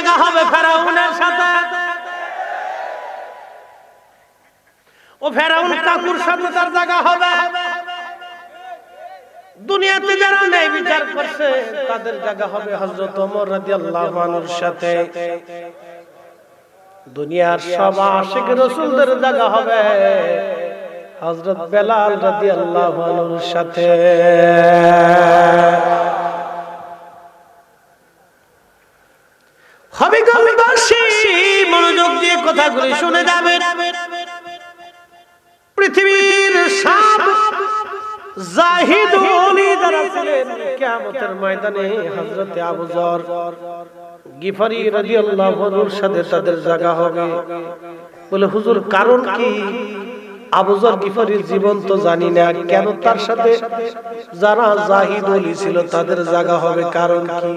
জায়গা হবে ফেরাউনের সাথে। ও ফেরাউন কাকুর সাথে তার জায়গা হবে। দুনিয়াতে যারা ন্যায় বিচার করছে তাদের জায়গা হবে হযরত ওমর রাদিয়াল্লাহু আনহুর সাথে। দুনিয়ার সব আশিক রাসূলদের জায়গা হবে হযরত বেলাল রাদিয়াল্লাহু আনহুর সাথে। হবিগঞ্জবাসী মনোযোগ দিয়ে কথাগুলি শুনে যাবেন। পৃথিবীর সব জাহিদ ওলি যারা ছিলেন কিয়ামতের ময়দানে হযরত আবু যর গিফারি রাদিয়াল্লাহু আনহুর সাথে তাদের জায়গা হবে। বলে হুজুর কারণ কি? আবু যর গিফারির জীবন তো জানি না, কেন তার সাথে যারা জাহিদ ওলি ছিল তাদের জায়গা হবে, কারণ কি?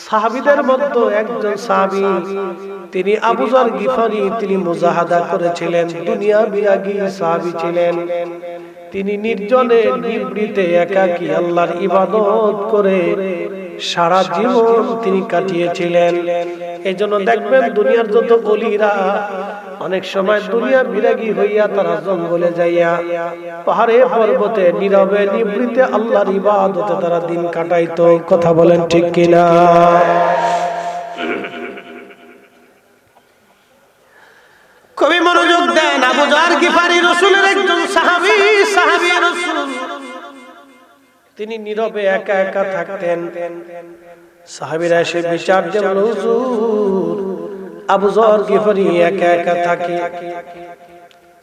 সাহাবীদের মধ্যে একজন সাহাবী, তিনি আবু যর গিফারি, তিনি মুজাহাদা করেছিলেন, দুনিয়া বিরাগী সাহাবী ছিলেন। তিনি নির্জনে নিভৃতে একাকী আল্লাহর ইবাদত করে সারা জীবন তিনি কাটিয়েছিলেন। এজন্য দেখবেন দুনিয়ার যত ওলিরা অনেক সময় দুনিয়া বিরাগী হইয়া তারা জঙ্গলে যাইয়া পাহাড়ে পর্বতে নীরবে নিভৃতে আল্লাহর ইবাদতে তারা দিন কাটাইতো। কথা বলেন ঠিক কিনা? কবি মনোযোগ দেন। আবু যর গিফারি রাসূলের একজন সাহাবী, সাহাবী রাসূল। তিনি নীরবে একা একা থাকতেন। সাহাবীরা এসে বিচার দেন, হুজুর আবু যর গিফারি একা একা থাকে,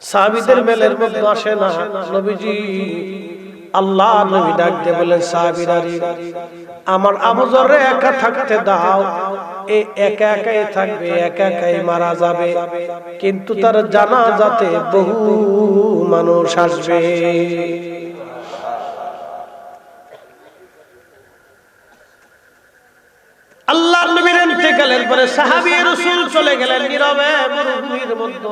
সাহাবীদের মেলের মধ্যে আসে না। নবীজি আল্লাহ নবী ডাক দিয়ে বলেন, সাহাবীরা আমার আবু যর একা থাকতে দাও, এই একা একাই থাকবে, একা একাই মারা যাবে, কিন্তু তার জানাজাতে বহু মানুষ আসবে। আল্লাহর নবীর ইন্তেকালের পরে সাহাবী রাসূল চলে গেলেন নীরবে মরুভূমির মধ্যে।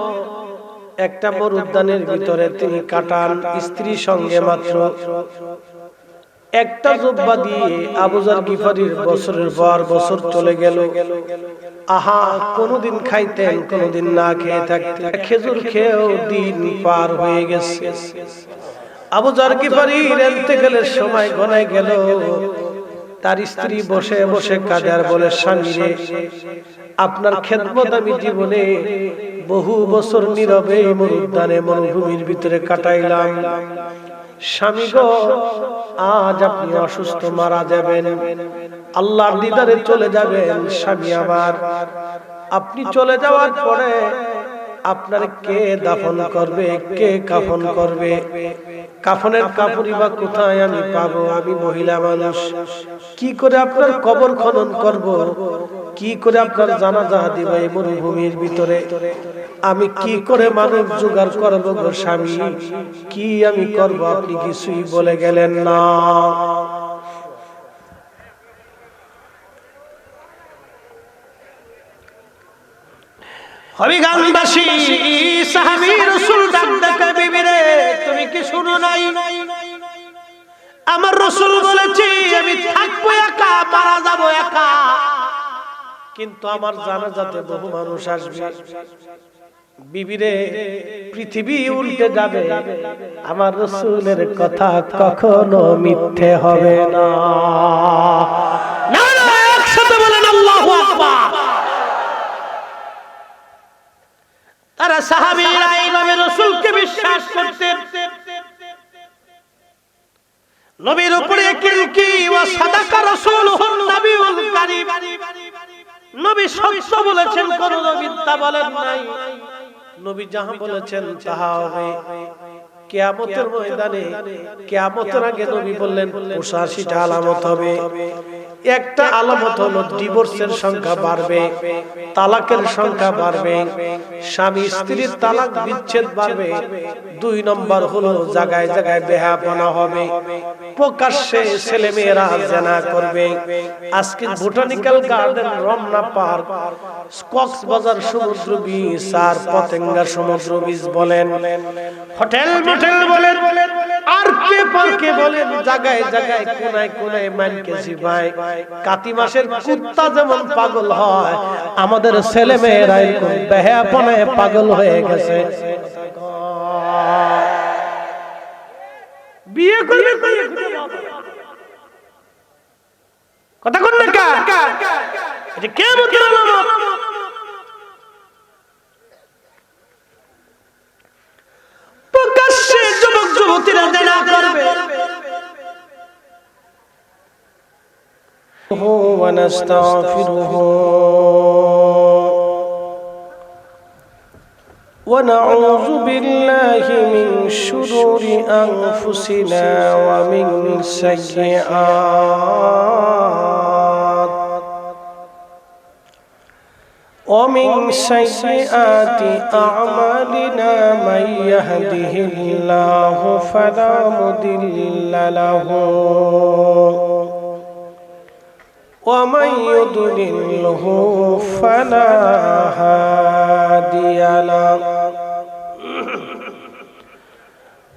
একটা মরুদ্যানের ভিতরে তিনি কাটান স্ত্রী সঙ্গে মাত্র। একটা জুব্বা দিয়ে আবু যর গিফারির বছরের পর বছর চলে গেল। আহা, কোনদিন খাইতেন, কোনদিন না খেয়ে থাকতেন, খেজুর খেয়েও দিন পার হয়ে গেছে। আবু যর গিফারির ইন্তেকালের সময় ঘনায় গেল। তার স্ত্রী বসে বসে কাঁদে আর বলে, স্বামী রে, আপনার খেদমত আমি জীবনে বহু বছর নীরবে মরুদ্যানে মরুভূমির ভিতরে কাটাইলাম। স্বামী গো, আজ আপনি অসুস্থ, মারা যাবেন, আল্লাহর দিদারে চলে যাবেন। স্বামী আমার, আপনি চলে যাওয়ার পরে আপনার কে দাফন করবে, কে কাফন করবে? কাফনের কাপড়ই বা কোথায় আমি পাবো? আমি মহিলা মানুষ, কি করে আপনার কবর খনন করব? কি করে আপনার জানাজা দিব এই মরুভূমির ভিতরে? আমি কি করে মানব জোগাড় করব গো স্বামী? কি আমি করব? আপনি কিছুই বলে গেলেন না। হবিগঞ্জবাসী সাহাবী রাসূল ডাক ডাকে, বিবি রে, তুমি কি শুনো নাই? আমার রাসূল বলেছে আমি থাকবো একা, মারা যাবো একা, কিন্তু আমার জানাজাতে বহু মানুষ আসবে। বিবি রে, পৃথিবী উল্টে যাবে, আমার রাসূলের কথা কখনো মিথ্যে হবে না। নারা একসাথে বলেন আল্লাহু আকবার। তারা সাহাবীরা এই নবীর রাসূলকে বিশ্বাস করতেন। নবীর উপরে কিলকি ওয়া সাদাকা রাসূলুহুন নবিয়ুল কারীম। নবী সত্য বলেছেন, কোন মিথ্যা বলেন নাই। নবী যাহা বলেছেন তাহা হবে। কিয়ামতের ময়দানে, কিয়ামতের আগে নবী বললেন 85টা আলামত হবে। একটা আলামত হলো ডিভোর্সের সংখ্যা বাড়বে, তালাকের সংখ্যা বাড়বে, স্বামী স্ত্রীর তালাক বিচ্ছেদ বাড়বে। 2 নম্বর হলো জায়গায় জায়গায় বেহায়াপনা হবে, প্রকাশ্যে ছেলে মেয়েরা জিনা করবে। আজকে botanical garden, Ramna park, Cox's Bazar সমুদ্র বিচ আর পতেঙ্গা সমুদ্র বিচ বলেন, হোটেল কাঁঠাল বলেন আর কে পারকে বলেন জায়গায় জায়গায় কোনায় কোনায় মানকেছি ভাই কাতি মাসের কুত্তা যেমন পাগল হয় আমাদের ছেলে মেয়েরা এরকম বেহাপনায় পাগল হয়ে গেছে বিয়ে করবে কথা কোন না এটা কে বলতে প্রকাশ্যে যুবক যুবতীরা জানা করবে ونستغفره ونعوذ بالله من شرور أنفسنا ومن سيئات أعمالنا من يهده الله فلا مضل له ومن يضلله فلا هادي له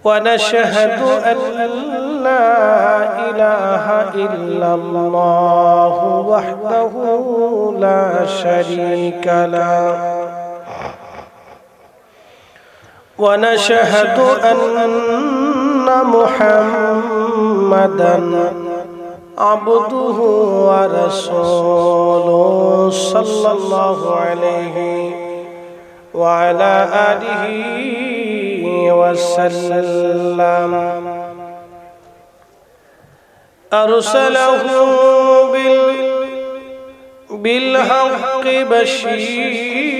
ونشهد أن لا إله إلا الله وحده لا شريك له ونشهد أن محمدًا عبده ورسوله صلى الله عليه وعلى آله وسلم أرسله بالحق بشيرا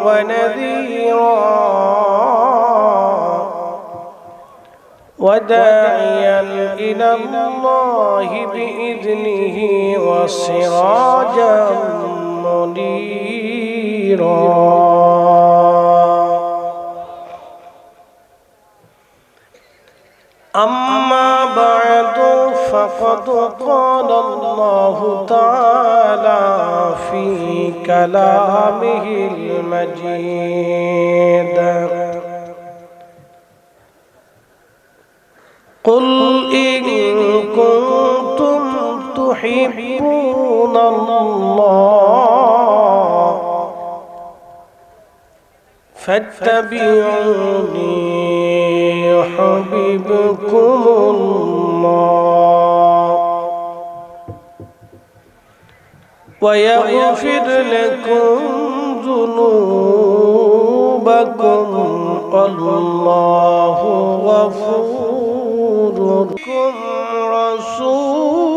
ونذيرا وداعيا إلى الله بإذنه وسراجا منيرا أما بعد فقد قال الله تعالى في كلامه المجيد قل إن كنتم تحبون الله فاتبعوني يحببكم الله ويغفر لكم ذنوبكم والله غفور رسول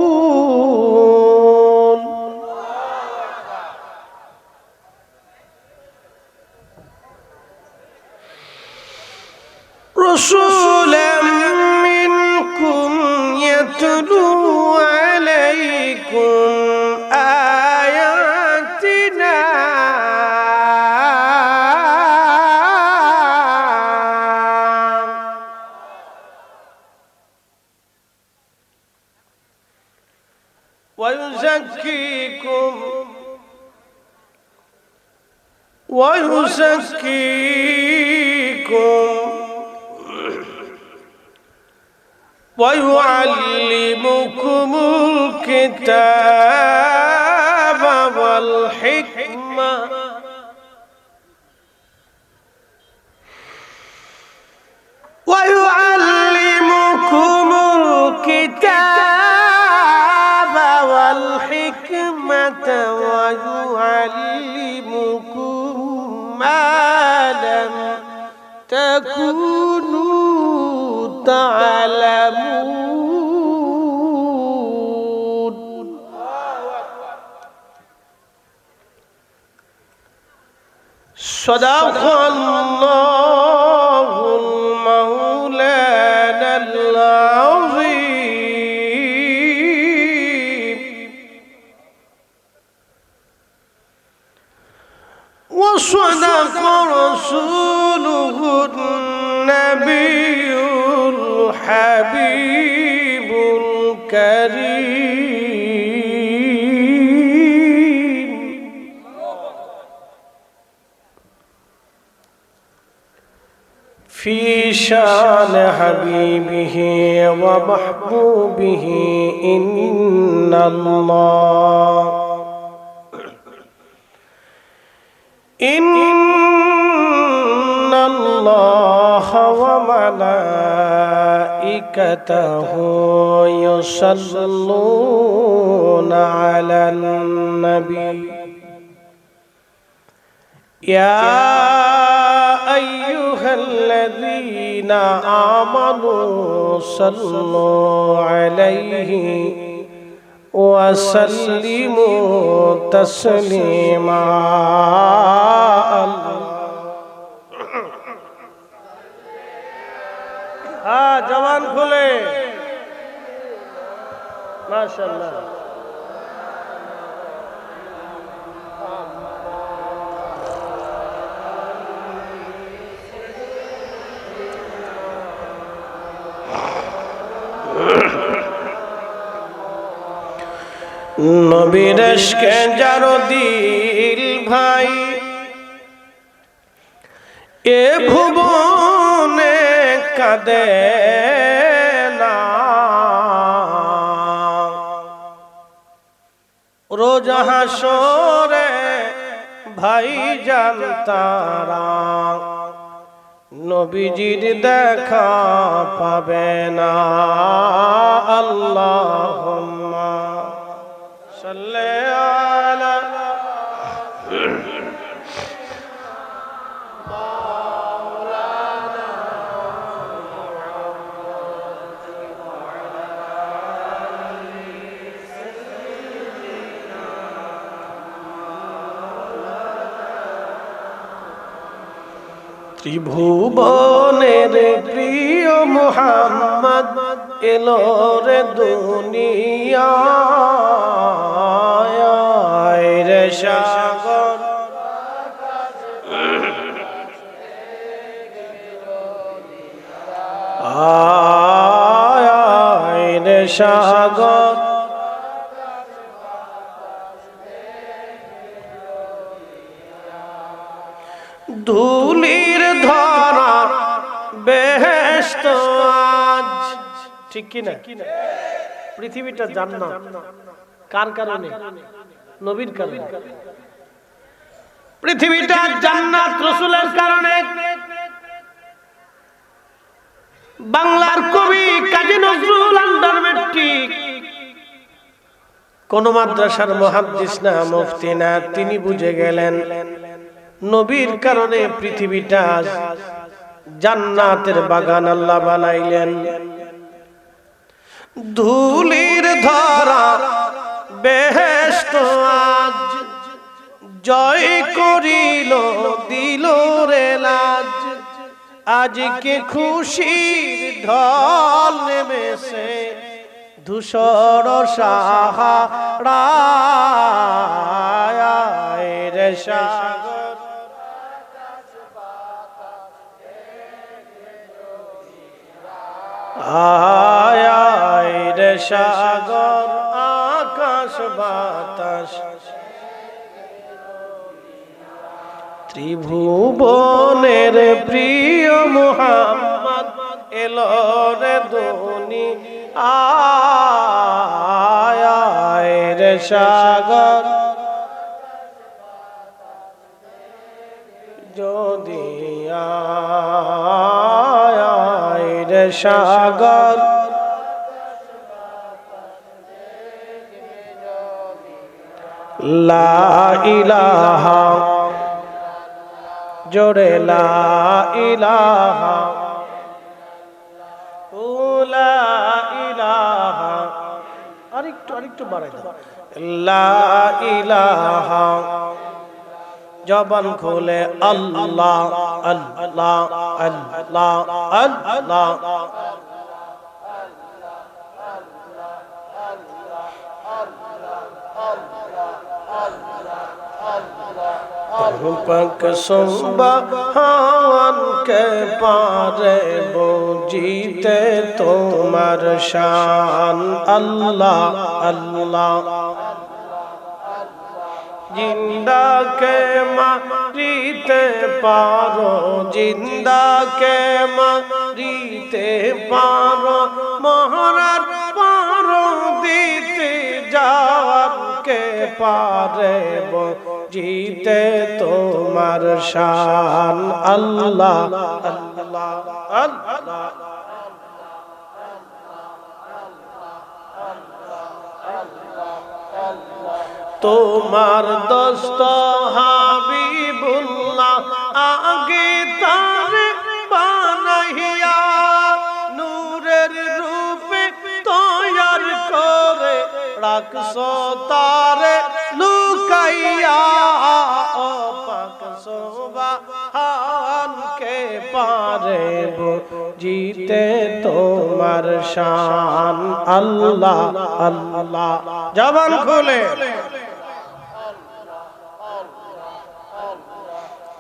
رسولا منكم يتلو عليكم آياتنا ويزكيكم ويعلمكم الكتاب والحكمة ويعلمكم ما لم تكونوا تعلمون صدق الله المولانا العظيم وصدق رسوله النبي الحبيب الكريم في شان حبيبه ومحبوبه إن الله وملائكته يصلون على النبي يا أيها الذين آمنوا صلوا عليه وسلموا تسليما जवान खुले माशाअल्लाह নবীর ইশকে যার দিল ভাই এ ভুবনে কাঁদে না রোজ হাসরে ভাই জানতারা নবীজির দেখা পাবে না আল্লাহুম্মা সাল্লি আলা ত্রিভুবনের প্রিয় মুহাম্মদ এলো রে দুনিয়ায় রে সাগর আয় রে সাগর ধুলির ধরা বেহেশত আজ ঠিক কি না পৃথিবীটা জান্নাত কার কারণে নবীর কারণে পৃথিবীটা জান্নাত রাসূলের কারণে বাংলার কবি কাজী নজরুল আন্ডারমেট্রিক কোন মাদ্রাসার মুহাদ্দিস না মুফতি না তিনি বুঝে গেলেন নবীর কারণে পৃথিবীটা জান্নাতের বাগান আল্লাহ বানাইলেন ধুলির ধরা বেহেশত আজ জয় করিল দিল রে লাজ আজকে খুশির ঢল নেমেছে ধূসর সাহারায় রে সাগর আয় আয় রে সাগর আকাশ বাতাস ত্রিভুবনের প্রিয় মুহাম্মদ এলো রে দুনিয়ায় আয় রে সাগর যদি আয় রে সাগর লা ইলাহা জোরে লা ইলাহা লা ইলাহা আরেকটু বাড়াই দাও লা ইলাহা জবান খোলে আল্লাহ আল্লাহ আল্লাহ আল্লাহ পাক সুবহান কে পারে বুঝিতে তোমার শান আল্লাহ আল্লাহ জিন্দাকে মারিতে পারো, জিন্দাকে মারিতে পারো, মহারার পারো দিতে যাওয়ার কে পারে জিতে তোমার শান। আল্লাহ আল্লাহ আল্লাহ তোমার দোস্ত হাবিবুল্লাহ আগে তারে বানাইয়া নূরের রূপে তৈয়ার করে রাখছো তারে লুকাইয়া। ও পাক সুবহান কে পারে জিতে তোমার শান। আল্লাহ আল্লাহ জবান খুলে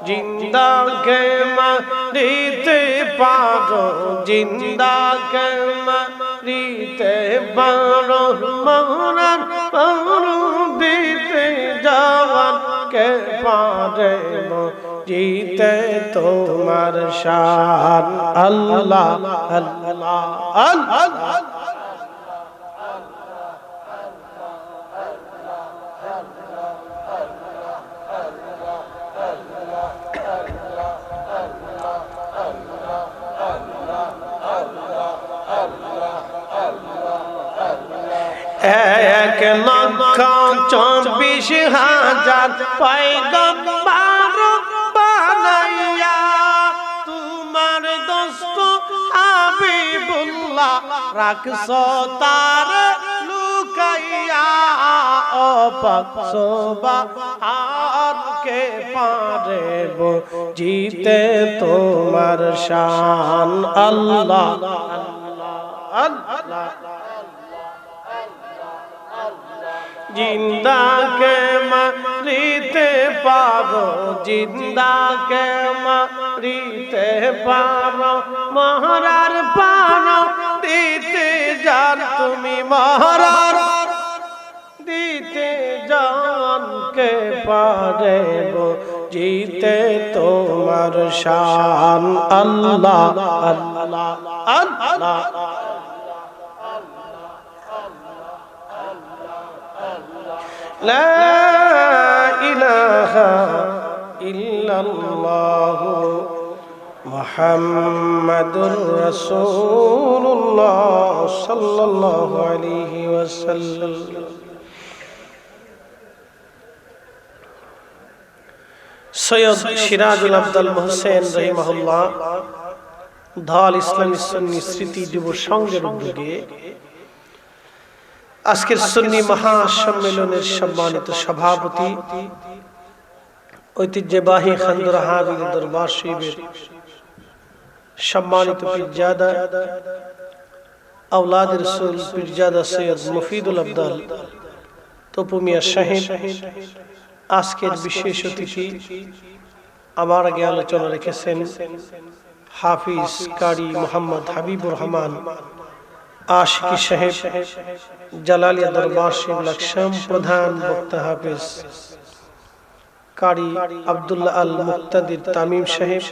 জিন্দাকে মারিতে পারো, জিন্দাকে মারিতে পারো, মহারার পারো দিতে যাওয়ার কে পারে জিতে তোমার শান। আল্লাহ আল্লাহ আল্লাহ এক লক্ষ 24,000 পয়গম্বর বানাইয়া তোমার দোস্ত হাবিবুল্লাহ রাখছো তার লুকাইয়া। ও পাক সুবহান কে পারে জিতে তোমার শান। আল্লাহ আল্লাহ জিন্দাকে মারিতে পারো, জিন্দাকে মারিতে পারো, মহারার পারো দিতে যান তুমি, মহারার দিতে জান কে পারে জিতে তোমার শান। আল্লাহ আল্লাহ আল্লাহ লা ইলাহা ইল্লাল্লাহ মুহাম্মাদুর রাসূলুল্লাহ সাল্লাল্লাহু আলাইহি ওয়াসাল্লাম। সৈয়দ সিরাজুল আবদাল মোহসেন রাহিমাহুল্লাহ ঢাল ইসলামী সুন্নি স্মৃতি যুব সংঘের উদ্যোগে আজকের সুন্নি মহাসম্মেলনের সম্মানিত সভাপতি ঐতিহ্যবাহী খানদরা দরবার শরীফের সম্মানিত পীরজাদা আওলাদ রাসূল পীরজাদা সৈয়দ মুফিদুল আবদাল তপু মিয়া সাহেব, আজকের বিশেষ অতিথি আমার আগে আলোচনা রেখেছেন হাফিজ কারি মোহাম্মদ হাবিবুর রহমান আশিকি সাহেব, জালালিয়া দরবার শরীফ লাকসাম প্রধান বক্তা হাফিজ কারি আব্দুল্লাহ আল মুক্তাদির তামিম সাহেব,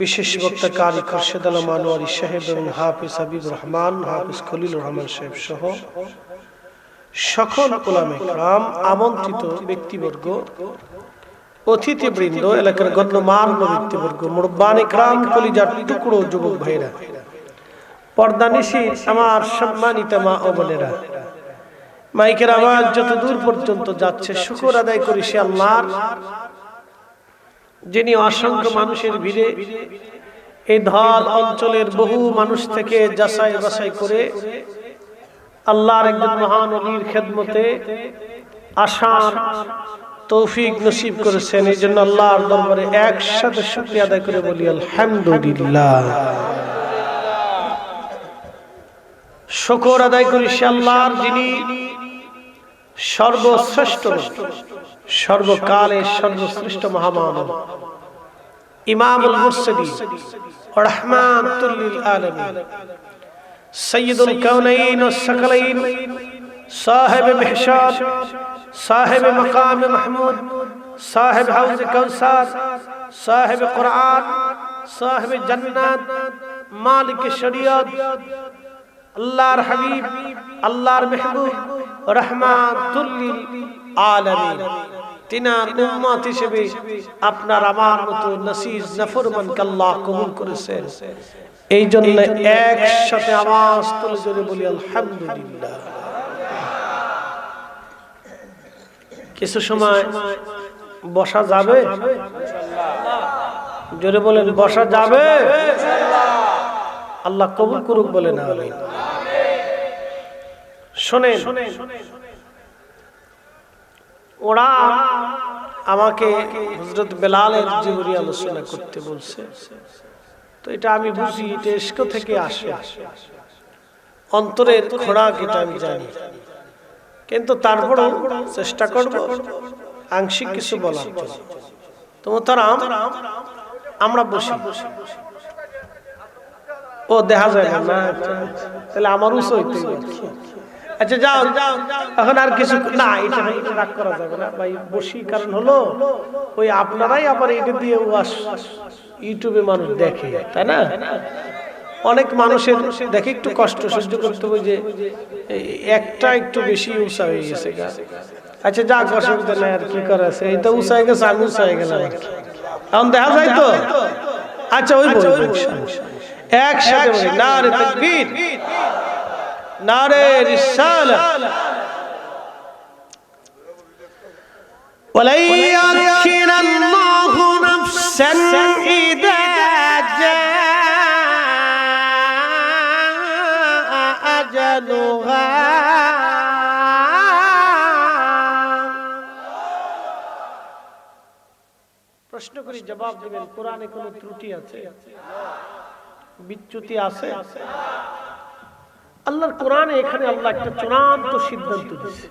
বিশেষ বক্তা কারি খোরশেদ আলম আনোয়ারি সাহেব এবং হাফিজ হাবিবুর রহমান, হাফিজ খলিলুর রহমান সাহেব সহ সকল উলামা ইকরাম, আমন্ত্রিত ব্যক্তিবর্গ, অতিথিবৃন্দ, এলাকার গণ্যমান্য ব্যক্তিবর্গ, মুরব্বান ইকরাম, কলিজার টুকরো যুবক ভাইরা, পর্দানিশী আমার সম্মানিত মা ও বোনেরা, মাইকের আওয়াজ যত দূর পর্যন্ত যাচ্ছে শুকর আদায় করি সে আল্লাহর, যিনি অসংখ্য মানুষের ভিড়ে এই ঢাল অঞ্চলের বহু মানুষ থেকে যাচাই বাছাই করে আল্লাহর একজন মহান ওলির খেদমতে আসার তৌফিক নসিব করেছেন। এই জন্য আল্লাহর দরবারে একসাথে শুকরিয়া আদায় করে বলি আলহামদুলিল্লাহ। শুকর আদায় করি সে আল্লাহর, যিনি সর্বশ্রেষ্ঠ, সর্বকালের সর্বশ্রেষ্ঠ মহামানব, ইমামুল মুরসালিন ওয়া রাহমাতুল লিল আলামিন, সাইয়্যিদুল কাউনাইন ওয়াস সাকালাইন, সাহেব মেহশার, साहिब मकाम महमूद, साहिब हौज कौसर, साहिब कुरान, साहिब जन्नत, मालिक शरीयत, अल्लाहर हबीब, अल्लाहर महबूब, रहमाতুল লিল আলামিন, তিনার উম্মত হিসেবে আপনার আমার মতো নসিজ নাফরমানকে আল্লাহ কবুল করেছেন। এই জন্য একসাথে আওয়াজ তুলে জোরে বলি আলহামদুলিল্লাহ। কিছু সময় বসা যাবে? জোরে বলেন বসা যাবে? আল্লাহ কবুল করুক বলেন আমিন। শোনেন, ওরা আমাকে হযরত বেলালের জীবনী আলোচনা করতে বলছে। তো এটা আমি বুঝি এটা ইশক থেকে আসে, অন্তরের খোরাক, এটা আমি জানি। কিন্তু তারপরও চেষ্টা করব আংশিক কিছু বলার জন্য। তো মোহতারাম, আমরা বসি। ও দেখা যায় না, তাহলে আমার উৎস হইতে। আচ্ছা যাও, এখন আর কিছু না, এটা রাগ করা যাবে না ভাই, বসি। কারণ হলো ওই আপনারাই আবার এটা দিয়ে ইউটিউবে মানুষ দেখে, তাই না? অনেক মানুষের দেখে একটু কষ্ট সহ্য করতে হবে, যে একটা একটু বেশি উৎসাহ হয়ে গেছে। আচ্ছা যাক, অসুবিধা নেই, আর কি করা আছে, এই তো উৎসাহ গেছে, আমি উৎসাহ গেলাম আর কি। এখন দেখা যায় তো। আচ্ছা ওই একসাথে বলি নারে তাকবীর, নারে রিসালাত। ওয়ালাই ইয়াখিরাল্লাহু নাফসান ইযা জাআ আজালুহা। প্রশ্ন করি, জবাব দিবেন। কোরআনে কোনো ত্রুটি আছে? বিচ্যুতি আছে? আল্লাহর কোরআনে এখানে আল্লাহ একটা চূড়ান্ত সিদ্ধান্ত দিয়েছে।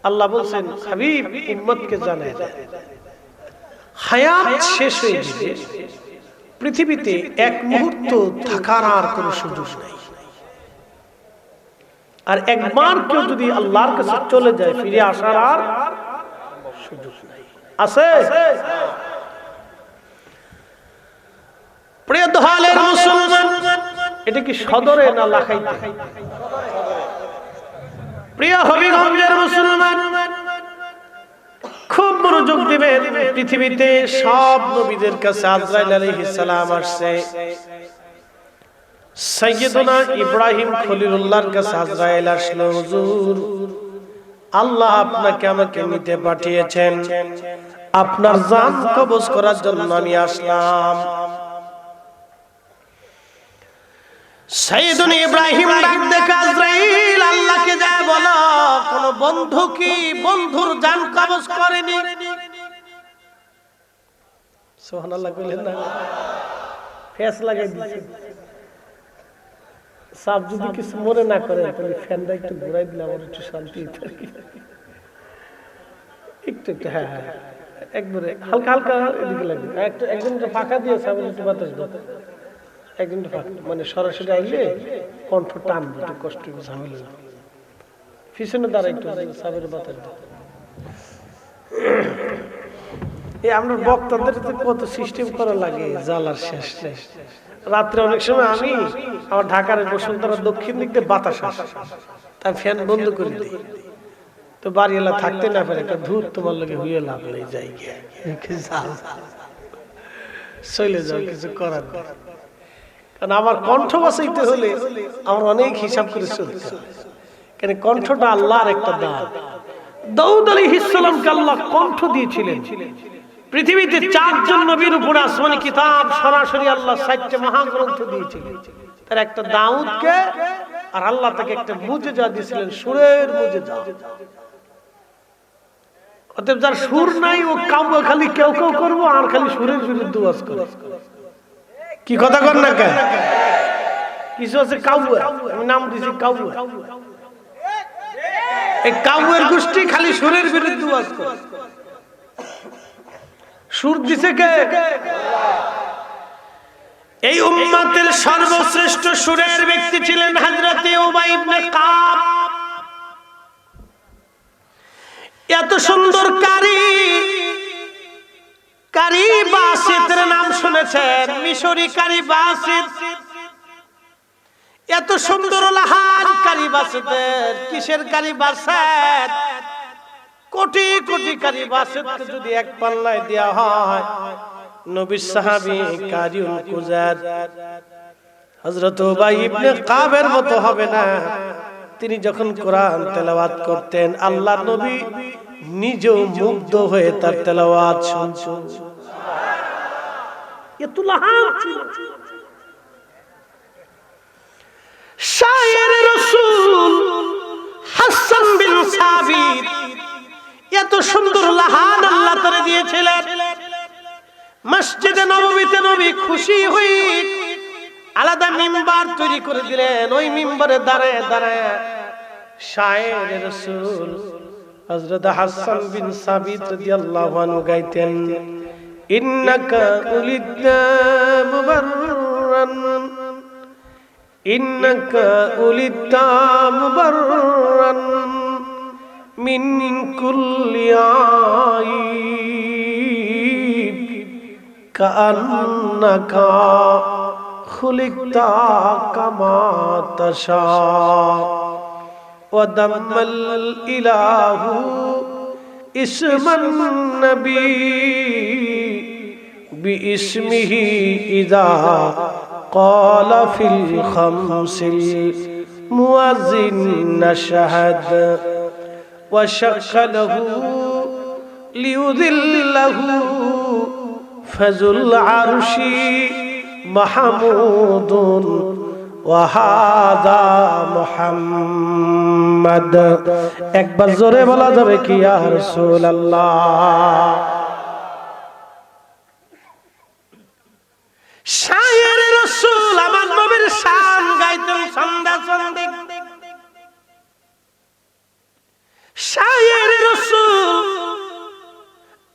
আল্লাহ বলছেন, হাবিব উম্মতকে জানায় দেন, হায়াত শেষ হয়ে যাবে, পৃথিবীতে এক মুহূর্ত থাকার আর কোনো সুযোগ নাই। আর একবার কেউ যদি আল্লাহর কাছে চলে যায়, ফিরে আসার আর সুযোগ নাই। আছে? প্রিয় দোহালের মুসলমান, এটা কি সদরে না লাখাইতে? প্রিয় হবিগঞ্জের মুসলমান, খুব মনোযোগ দিবেন। পৃথিবীতে সব নবীদের কাছে আজরাইল আলাইহিস সালাম আসছে। সাইয়্যিদুনা ইব্রাহিম খলিলুল্লাহর কাছে আজরাইল আসলো, হুজুর আল্লাহ আপনাকে আমাকে নিতে পাঠিয়েছেন, আপনার জান কবজ করার জন্য আমি আসলাম। সাইয়্যিদুনা ইব্রাহিম ডাক দেখে আজরাইল আল্লাহকে যায় বলো, কোন বন্ধু কি বন্ধুর জান কবজ করেনি? সুবহানাল্লাহ কইলেন না? ফেস লাগাই দিয়েছে। সাপ যদি কিছু মনে না করে, তাহলে ফ্যানটা একটু ঘুরাই দিলে আমার একটু শান্তি থাকে। একটু একটু, হ্যাঁ হ্যাঁ, একবারে হালকা হালকা এদিকে লাগবে। একজনটা ফাঁকা দিয়েছে, আমি একটু বাতাস দাও। একজনটা ফাঁকা, মানে সরাসরি আইলে কণ্ঠ টান, একটু কষ্ট, ঝামেলা। পিছনে দ্বারা একটু সাবের বাতাস দাও। এই আমরা বক্তাদের কত সিস্টেম করা লাগে, জ্বালার শেষ নেই। রাত্রে অনেক সময় আমি আমার ঢাকার বসুন্ধরা দক্ষিণ দিক দিয়ে বাতাস আসে, তাই ফ্যান বন্ধ করে দিই। তো বাড়ি এলা থাকতে না পারে, একটা ধূর তোমার লাগে হইয়ে লাভ নেই, যাই চলে যাও, কিছু করার নেই। কারণ আমার কণ্ঠ বাঁচাইতে হলে আমার অনেক হিসাব করে চলতে হবে। কেন কণ্ঠটা আল্লাহর একটা দান। দাউদ আলাইহিস সালামকে আল্লাহ কণ্ঠ দিয়েছিলেন। পৃথিবীতে 4 জন নবীর উপরে আসমানি কিতাব সরাসরি আল্লাহ 4টা মহাগ্রন্থ দিয়েছিলেন। তার একটা দাউদকে, আর আল্লাহ তাকে একটা মুজিজা দিয়েছিলেন, সুরের মুজিজা। অতএব যার সুর নাই, ও কাব্য খালি কেউ কেউ করবো, আর খালি সুরের বিরুদ্ধে ওয়াজ করে। কি কথা কর না কেন? কিছু আছে কাব্য, আমি নাম দিয়েছি কাব্য। এই কাব্যের গোষ্ঠী খালি সুরের বিরুদ্ধে ওয়াজ করে। সুর দিছে কে? এই উম্মতের সর্বশ্রেষ্ঠ সুরের ব্যক্তি ছিলেন হযরত উবাই ইবনে কাব। এত সুন্দর কারি কারি বাসিতের নাম শুনেছেন? মিশরি কারি বাসিত। এত সুন্দর লাহান কারি বাসিতের। কিসের কারি বাসিত? কোটি কোটি কারি বাসিতকে যদি এক পাল্লায় দেওয়া হয়, নবী সাহাবী কারিউল কুজাত হযরত উবাই ইবনে কাবের মতো হবে না। তিনি যখন কোরআন তেলাওয়াত করতেন, আল্লাহর নবী নিজেও মুগ্ধ হয়ে তার তেলাওয়াত শুনতেন। এত লাহান ছিল। শায়ের রাসূল হাসান বিন সাবিত এত সুন্দর লাহান আল্লাহ তাআলা দিয়েছিলেন। মসজিদে নববীতে নবী খুশি হয়ে আলাদা মিম্বার তৈরি করে দিলেন। ওই মিম্বরে দাঁড়ায় দাঁড়ায় শায়ের রাসূল হযরত হাসান বিন সাবিত রাদিয়াল্লাহু আনহু গাইতেন, ইন্নাকা উলিদনা মুবাররান, ইন্নাকা উলিদনা মুবাররান মিন কুল্লি আইব কাআন্নাকা খুলিকতা কামা তাশা ওয়া দাম্মাল ইলাহু ইসমান নবী বিইসমিহি ইযা ক্বালা ফিল খামসিল মুয়াজ্জিন নাশহাদ ওয়া শাক্কালাহু লিউযিল্লাহু ফাজুল আরশি মাহমুদুন ওয়া হাযা মুহাম্মদ। একবার জোরে বলা যাবে কি ইয়া রাসূলুল্লাহ? শায়ের রাসূল আমার নবীর শান গাইতেন সন্ধ্যা সন্ধ্যে। শায়ের রাসূল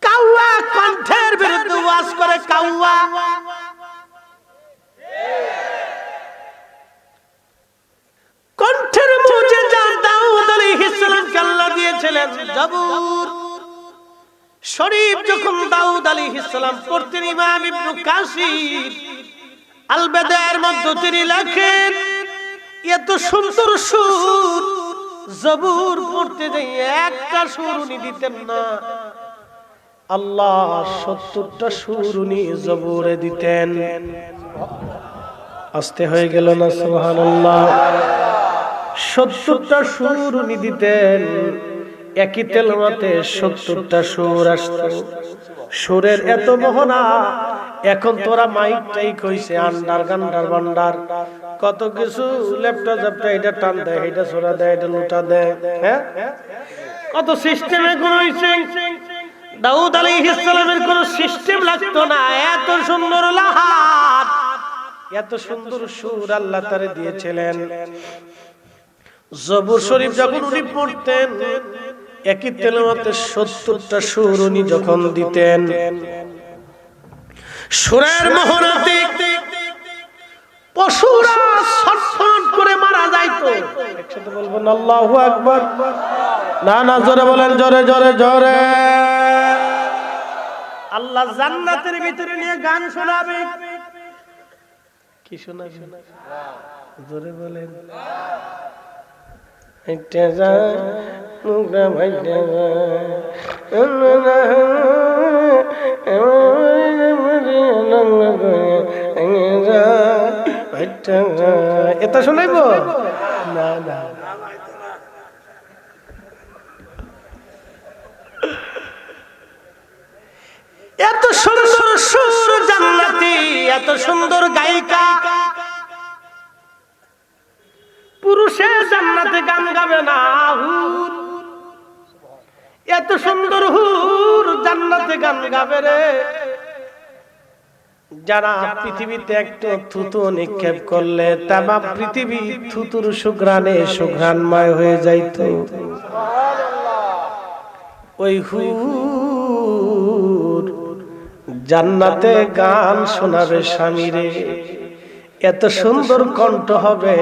কাওয়া কণ্ঠের বিরুদ্ধে ওয়াজ করে। কাওয়া কণ্ঠের মুজিজা দাউদ আলাইহিস সালামকে আল্লাহ দিয়েছিলেন। জাবুর শরীফ যখন দাউদ আলাইহিস সালাম পড়তেন, ইমাম ইবনে কাসির আল বাদায়ের মধ্যে তিনি লেখেন, এত সুন্দর সুর জাবুর পড়তে যাইয়ে একটা সুর উনি দিতেন না, আল্লাহ ৭০টা সুর উনি জাবুরে দিতেন। আস্তে হয়ে গেল না? সুবহানাল্লাহ। ৭০টা সুর উনি দিতেন। একই তেলাওয়াতে ৭০টা সুর আসতো। সুরের এত মোহনা। এখন তোরা মাইক টাইক হইছে, আন্ডার গান্ডার বান্ডার কত কিছু, ল্যাপটপ জ্যাপটা এটা টান দেয়, এটা ছোড়া দেয়, এটা লুটা দেয়, হ্যাঁ কত সিস্টেমে কোন হইছে। দাউদ আলাইহিস সালামের কোন সিস্টেম লাগতো না। এত সুন্দর লাহান, এত সুন্দর সুর আল্লাহ তারে দিয়েছিলেন। জবুর শরীফ যখন উনি পড়তেন, একই তেলাওয়াতে ৭০টা সুর উনি যখন দিতেন, সুরের মোহনাতে পশুরা ছটফট করে মারা যাইতো। একসাথে বলবেন আল্লাহু আকবার। না না, জোরে বলেন, জোরে জোরে জোরে। আল্লাহ জান্নাতের ভিতরে নিয়ে গান শোনাবে। কি শোনাবে? জোরে বলেন। হাইটা যায় মুগরা ভাইটা এটা শোনাইব না? না, এত সুন্দর সুর জান্নাতি, এত সুন্দর গায়িকা। পুরুষে জান্নাতে গান গাবে না, হুর এত সুন্দর হুর জান্নাতে গান গাবে রে। যারা পৃথিবীতে একটু থুতু নিক্ষেপ করলে তামাম পৃথিবী থুতুর সুঘ্রাণে সুঘ্রাণময় হয়ে যাইত। ওই হুর জান্নাতে গান শোনাবে স্বামীরে। এত সুন্দর কণ্ঠ হবে,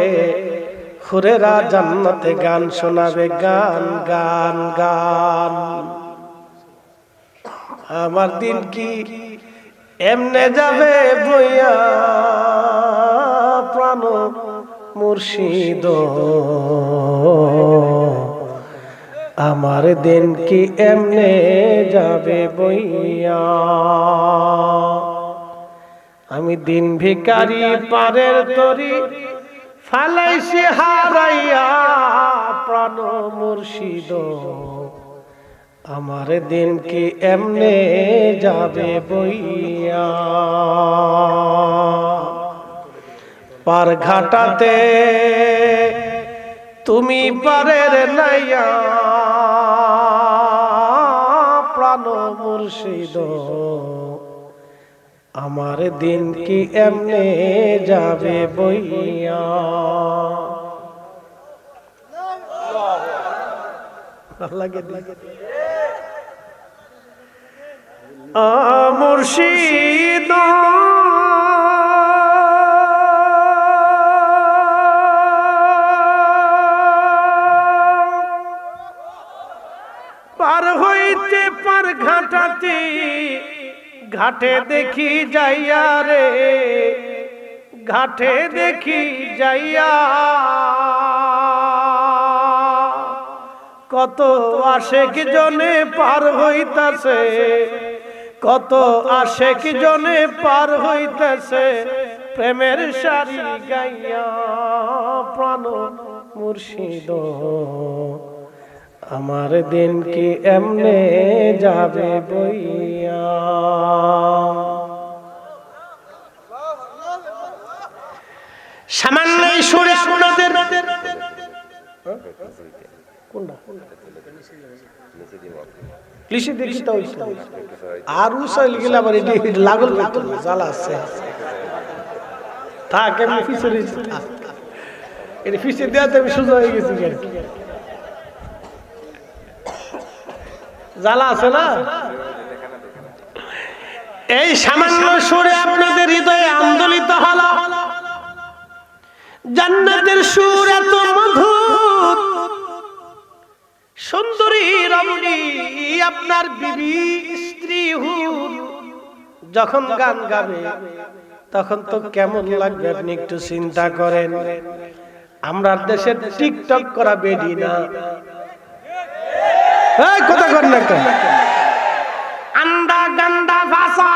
হুরেরা জান্নাতে গান শোনাবে, গান গান গান। আমার দিন কি এমনে যাবে বইয়া, প্রাণ মুর্শিদ আমার দিন কি এমনে যাবে বইয়া। আমি দিন ভিখারি পারের তরি ফালাইছি হারাইয়া, প্রাণ মুর্শিদ আমার দিন কি এমনে যাবে বইয়া। পার ঘাটাতে তুমি পারের নাইয়া, প্রাণ মুর্শিদ আমার দিন কি এমনে যাবে বইয়া। লাগে মুর্শিদ পার হইতে পার ঘাটাতে, ঘাটে দেখি যাইয়া রে, ঘাটে দেখি যাইয়া কত আশেক জনে পার হইতাছে, কত আশেক জনে পার হইতাছে প্রেমের সারি গাইয়া, প্রাণ মুর্শিদ আমার দিন কি এমনে যাবে বইয়া। সামান্য সুরে আপনাদের আর উসাইল গেলে আবার লাগল জ্বালা আছে, থাক এমনি ফিসে এটা ফিসে দেওয়াতে আমি সোজা হয়ে গেছি, জ্বালা আছে না। এই সামান্য সুরে আপনাদের হৃদয়ে আন্দোলিত হলো জান্নাতের সুর, এত মধুর সুন্দরী রমণী আপনার বিবি স্ত্রী হুর যখন গান গাবে তখন তো কেমন লাগবে আপনি একটু চিন্তা করেন। আমরা দেশের টিকটক করা বেডি না, কথা কর না, আন্ডা গান্ডা ভাষা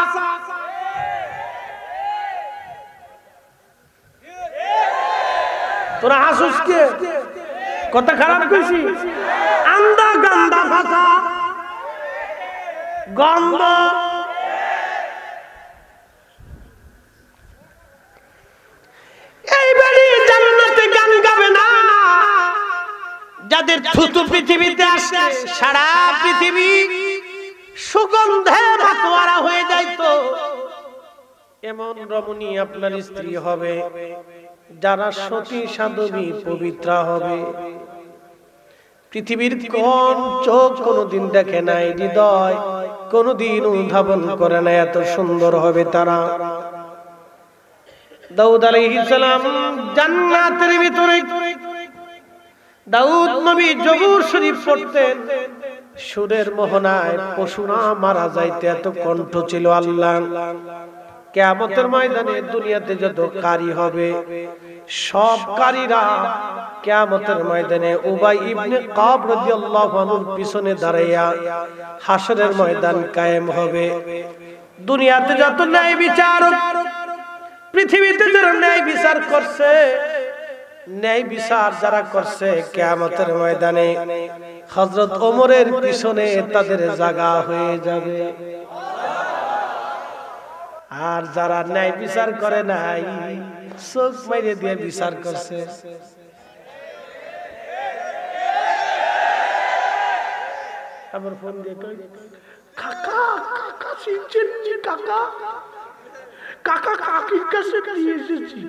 তোরা হাসুস কে, কথা খারাপ কইছি, আন্ডা গান্ডা ভাষা গন্ধ। এইবারই জান্নাতে গান গাবে না যাদের থুতু পৃথিবীতে আসে, সারা পৃথিবী সুগন্ধে মাতোয়ারা হয়ে যাইতো, এমন রমণী আপনার স্ত্রী হবে যারা সতী সাধবী পবিত্রা হবে। পৃথিবীর কোন চোখ কোনদিন দেখে নাই, হৃদয় কোনদিন উদ্ভাবন করে না, এত সুন্দর হবে তারা। দাউদ আলাইহিস সালাম জান্নাতের ভিতরে, দাউদ নবী জবুর শরীফ পড়তেন, সুরের মোহনায় পশুরা মারা যাইতে এত কণ্ঠ ছিল আল্লাহ। কিয়ামতের ময়দানে দুনিয়াতে যত কারি হবে সব কারীরা কিয়ামতের ময়দানে উবাই ইবনে কাব রাদিয়াল্লাহু আনহুর পিছনে দাঁড়াইয়া হাসরের ময়দান কায়েম হবে। দুনিয়াতে যত ন্যায় বিচারক, পৃথিবীতে যারা ন্যায় বিচার করছে, ন্যায় বিচার যারা করছে, কিয়ামতের ময়দানে হযরত ওমরের পিছনে তাদের জায়গা হয়ে যাবে। আর যারা ন্যায় বিচার করে নাই, চোখ মাইরে দিয়ে বিচার করছে, আমার ফোন দিয়ে কই কাকা কাকা চিনছেন জি, কাকা কাকা কাকির কাছে দিয়ে এসেছি।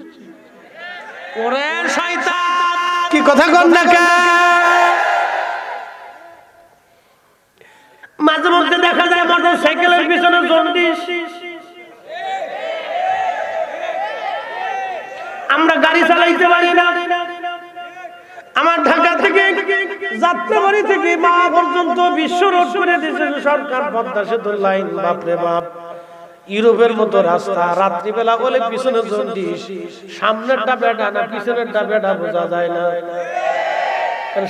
ওরে শয়তান, কি কথা কন না কে? মাঝে মধ্যে দেখা যায় মোটরসাইকেলের পিছনে জন্ডিস, আমরা গাড়ি চালাইতে পারি না, আমার ঢাকা থেকে যাত্রাবাড়ি থেকে মা পর্যন্ত বিশ্ব রোড করে দিয়েছে সরকার, পদ্মা সেতুর লাইন। বাপরে বাপ, ইউরোপের মতো রাস্তা। রাত্রিবেলা বলে পিছনে জন্ডিস, সামনেরটা বেটা না পিছনেরটা বেটা বোঝা যায় না,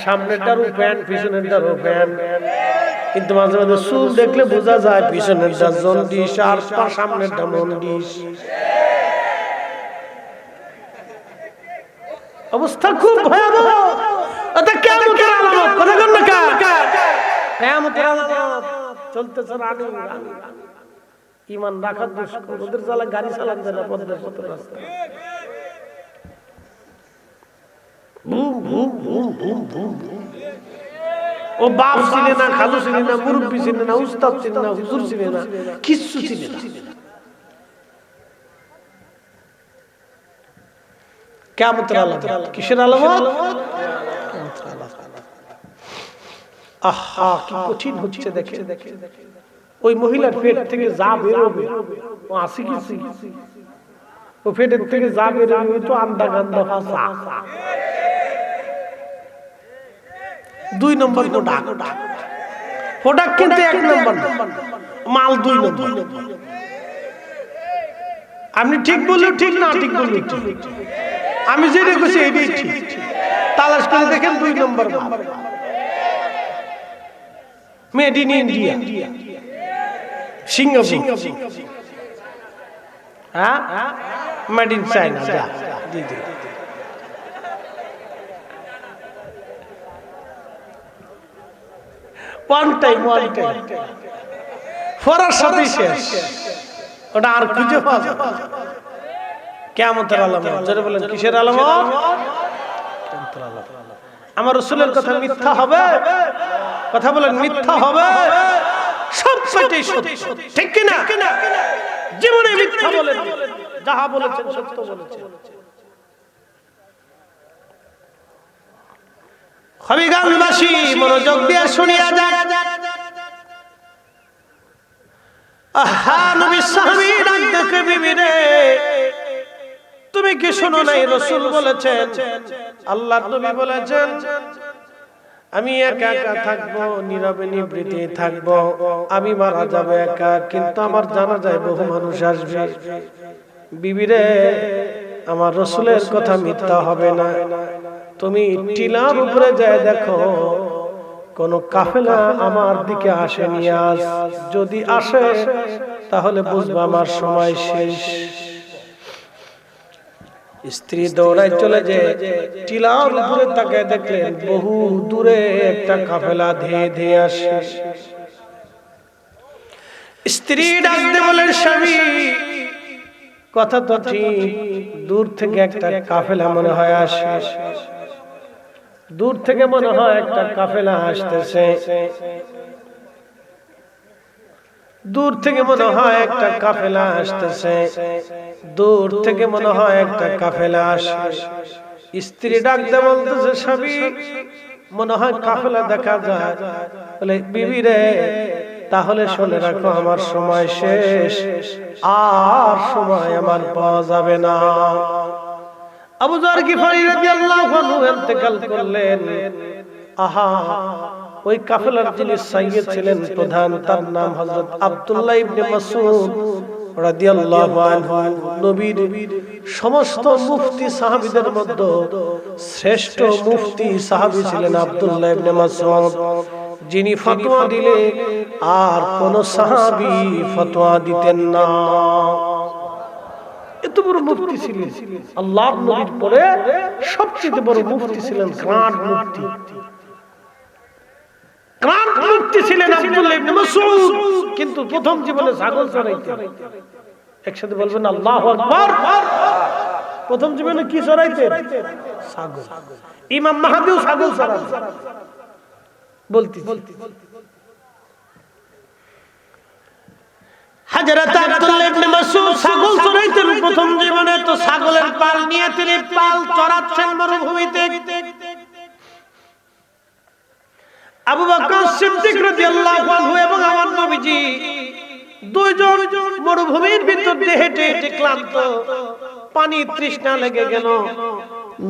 সামনেরটার প্যান্ট পিছনেরটার প্যান্ট, কিন্তু মাঝে মাঝে চুল দেখলে বোঝা যায় পিছনেরটা জন্ডিস আর সামনেরটা মন্ডিস। অবস্থা খুব ভয়াবহ। এটা কিয়ামতের আলামত, কথা বল না কা? কিয়ামতের আলামত চলতেছে রানী। ঈমান রাখা দুষ্কর, ওদের জ্বালা গাড়ি চালান যায় না পদ্মার পথে রাস্তা। Boom boom boom boom boom. ও বাপ ছিলেন না, খালু ছিলেন না, মুরব্বি ছিলেন না, উস্তাদ ছিলেন না, হুজুর ছিলেন না, কিচ্ছু ছিলেন না। কিয়ামতের আলামত। কিসের আলামত? কিয়ামতের আলামত। আহা কি কঠিন হচ্ছে দেখে। ওই মহিলার পেট থেকে যা বেরোবে, ও আসি কিছু, ও পেটের থেকে যা বেরোবে ওই তো আন্দা গান্দা ভাষা। 2 নম্বর প্রোডাক্ট কিন্তু 1 নম্বর মাল, 2 নম্বর। আপনি ঠিক বললেও ঠিক, না ঠিক বললেও ঠিক। আমি যেটা কইছি এটাই ঠিক। তালাশ করে দেখেন 2 নম্বর মাল, মেড ইন ইন্ডিয়া, সিঙ্গাপুর, হ্যাঁ, মেড ইন চায়না। যা জি জি, ওয়ান টাইম ফরার সাথে শেষ, ওটা আর খুঁজে পাওয়া যাবে না। কিয়ামতের আলামত। যারা বলেন কিসের আলামত? কিয়ামতের আলামত। আমার রাসূলের কথা মিথ্যা হবে? কথা বলেন মিথ্যা হবে? সবটাই সত্য, ঠিক কি না? জীবনে মিথ্যা বলেন, যাহা বলেছেন সত্য বলেছেন। হবিগঞ্জবাসী মনোযোগ দিয়ে শুনিয়া যান। আহা নবী সাহাবী ডাক দেখে, বিবি রে তুমি কি শোনো নাই? রাসূল বলেছেন, আল্লাহর নবী বলেছেন, আমি একা একা থাকবো, নীরবে নিবৃতে থাকবো, আমি মারা যাব একা, কিন্তু আমার জানাজায় বহু মানুষ আসবে। বিবি রে আমার রাসূলের কথা মিথ্যা হবে না। তুমি টিলার উপরে যায় দেখো কোন কাফেলা আমার দিকে আসেনি আজ, যদি আসে তাহলে বুঝবা আমার সময় শেষ। স্ত্রী দৌড়ায় চলে যায়, টিলার উপরে তাকায় দেখলেন বহু দূরে একটা কাফেলা ধেয়ে ধেয়ে আসে। স্ত্রী ডাকতে বলেন, স্বামী কথা তো ঠিক, দূর থেকে একটা কাফেলা মনে হয় আসে, দূর থেকে মনে হয় একটা কাফেলা আসতেছে, দূর থেকে মনে হয় একটা কাফেলা আসতেছে, দূর থেকে মনে হয় একটা কাফেলা আসে। স্ত্রী ডাকতে বলতেছে, স্বামী মনে হয় কাফেলা দেখা যায়। বলে, বিবি রে তাহলে শুনে রাখো আমার সময় শেষ, আর সময় আমার পাওয়া যাবে না। আবু যর গিফারী রাদিয়াল্লাহু আনহু ইন্তেকাল করলেন। আহা ওই কাফেলার যিনি সাইয়্যিদ ছিলেন, প্রধান, তার নাম হযরত আব্দুল্লাহ ইবনে মাসউদ রাদিয়াল্লাহু আনহু। নবীর সমস্ত মুফতি সাহাবীদের মধ্যে শ্রেষ্ঠ মুফতি সাহাবী ছিলেন আব্দুল্লাহ ইবনে মাসউদ, যিনি ফতোয়া দিলে আর কোন সাহাবী ফতোয়া দিতেন না। এত বড় মুফতি ছিলেন, আল্লাহর নবীর পরে সবচেয়ে বড় মুফতি ছিলেন, গ্র্যান্ড মুফতি। গ্র্যান্ড মুফতি ছিলেন আব্দুল্লাহ ইবনে মাসউদ, কিন্তু প্রথম জীবনে ছাগল চড়াইতেন। একসাথে বলবেন আল্লাহু আকবার। প্রথম জীবনে কি চড়াইতেন? ছাগল। ইমাম মাহদিও ছাগল চড়াতেন। বলতি হযরত আব্দুল্লাহ ইবনে মাসউদ ছাগল চড়াইতেন প্রথম জীবনে। তো ছাগলের পাল নিয়ে তিনি পাল চড়াচ্ছেন মরুভূমিতে। আবু বকর সিদ্দিক রাদিয়াল্লাহু আনহু এবং আমার নবীজি দুইজন মরুভূমির ভিতর দিয়ে হেঁটে হেঁটে ক্লান্ত, পানি তৃষ্ণা লেগে গেল।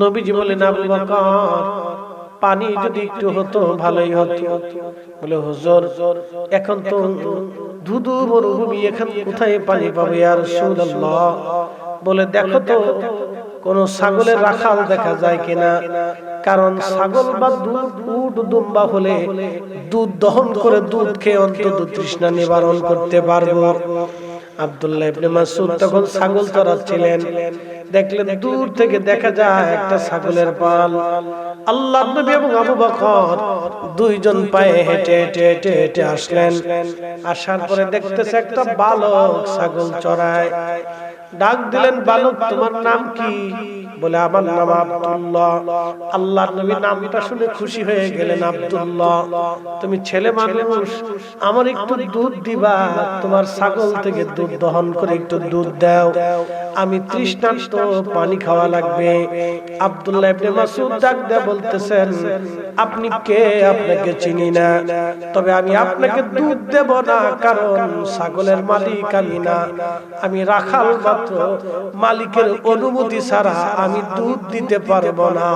নবীজি বলেন, আবু বকর পানি যদি একটু হতো ভালোই হতো। বলে হুজুর এখন তো ধুধু মরুভূমি, এখন কোথায় পানি পাবো ইয়া রাসূলুল্লাহ? বলে দেখো তো কোন ছাগলের রাখাল দেখা যায় কিনা, কারণ ছাগল বা উট দুম্বা হলে দুধ দহন করে দুধ খেয়ে অন্তত তৃষ্ণা নিবারণ করতে পারবো। আব্দুল্লাহ ইবনে মাসউদ তখন ছাগল চড়াচ্ছিলেন, দেখলেন দূর থেকে দেখা যায় একটা ছাগলের পাল। আল্লাহর নবী এবং আবু বকর দুইজন পায়ে হেঁটে হেঁটে হেঁটে হেঁটে আসলেন। আসার পরে দেখতেছে একটা বালক ছাগল চড়ায়। ডাক দিলেন, বালক তোমার নাম কি? বলে আমার নাম আব্দুল্লাহ। আল্লাহর নবী নামটা শুনে খুশি হয়ে গেলেন, আব্দুল্লাহ তুমি ছেলে মানুষ, আমার একটু দুধ দিবা? তোমার ছাগল থেকে দুধ দহন করে একটু দুধ দাও, আমি তৃষ্ণার্ত, পানি খাওয়া লাগবে। আব্দুল্লাহ ইবনে মাসউদ ডাক দিয়ে বলতেছেন, আপনি কে? আপনাকে চিনি না, তবে আমি আপনাকে দুধ দেব না, কারণ ছাগলের মালিক আমি না, আমি রাখাল মাত্র, মালিকের অনুমতি ছাড়া আমি দুধ দিতে পারবো না।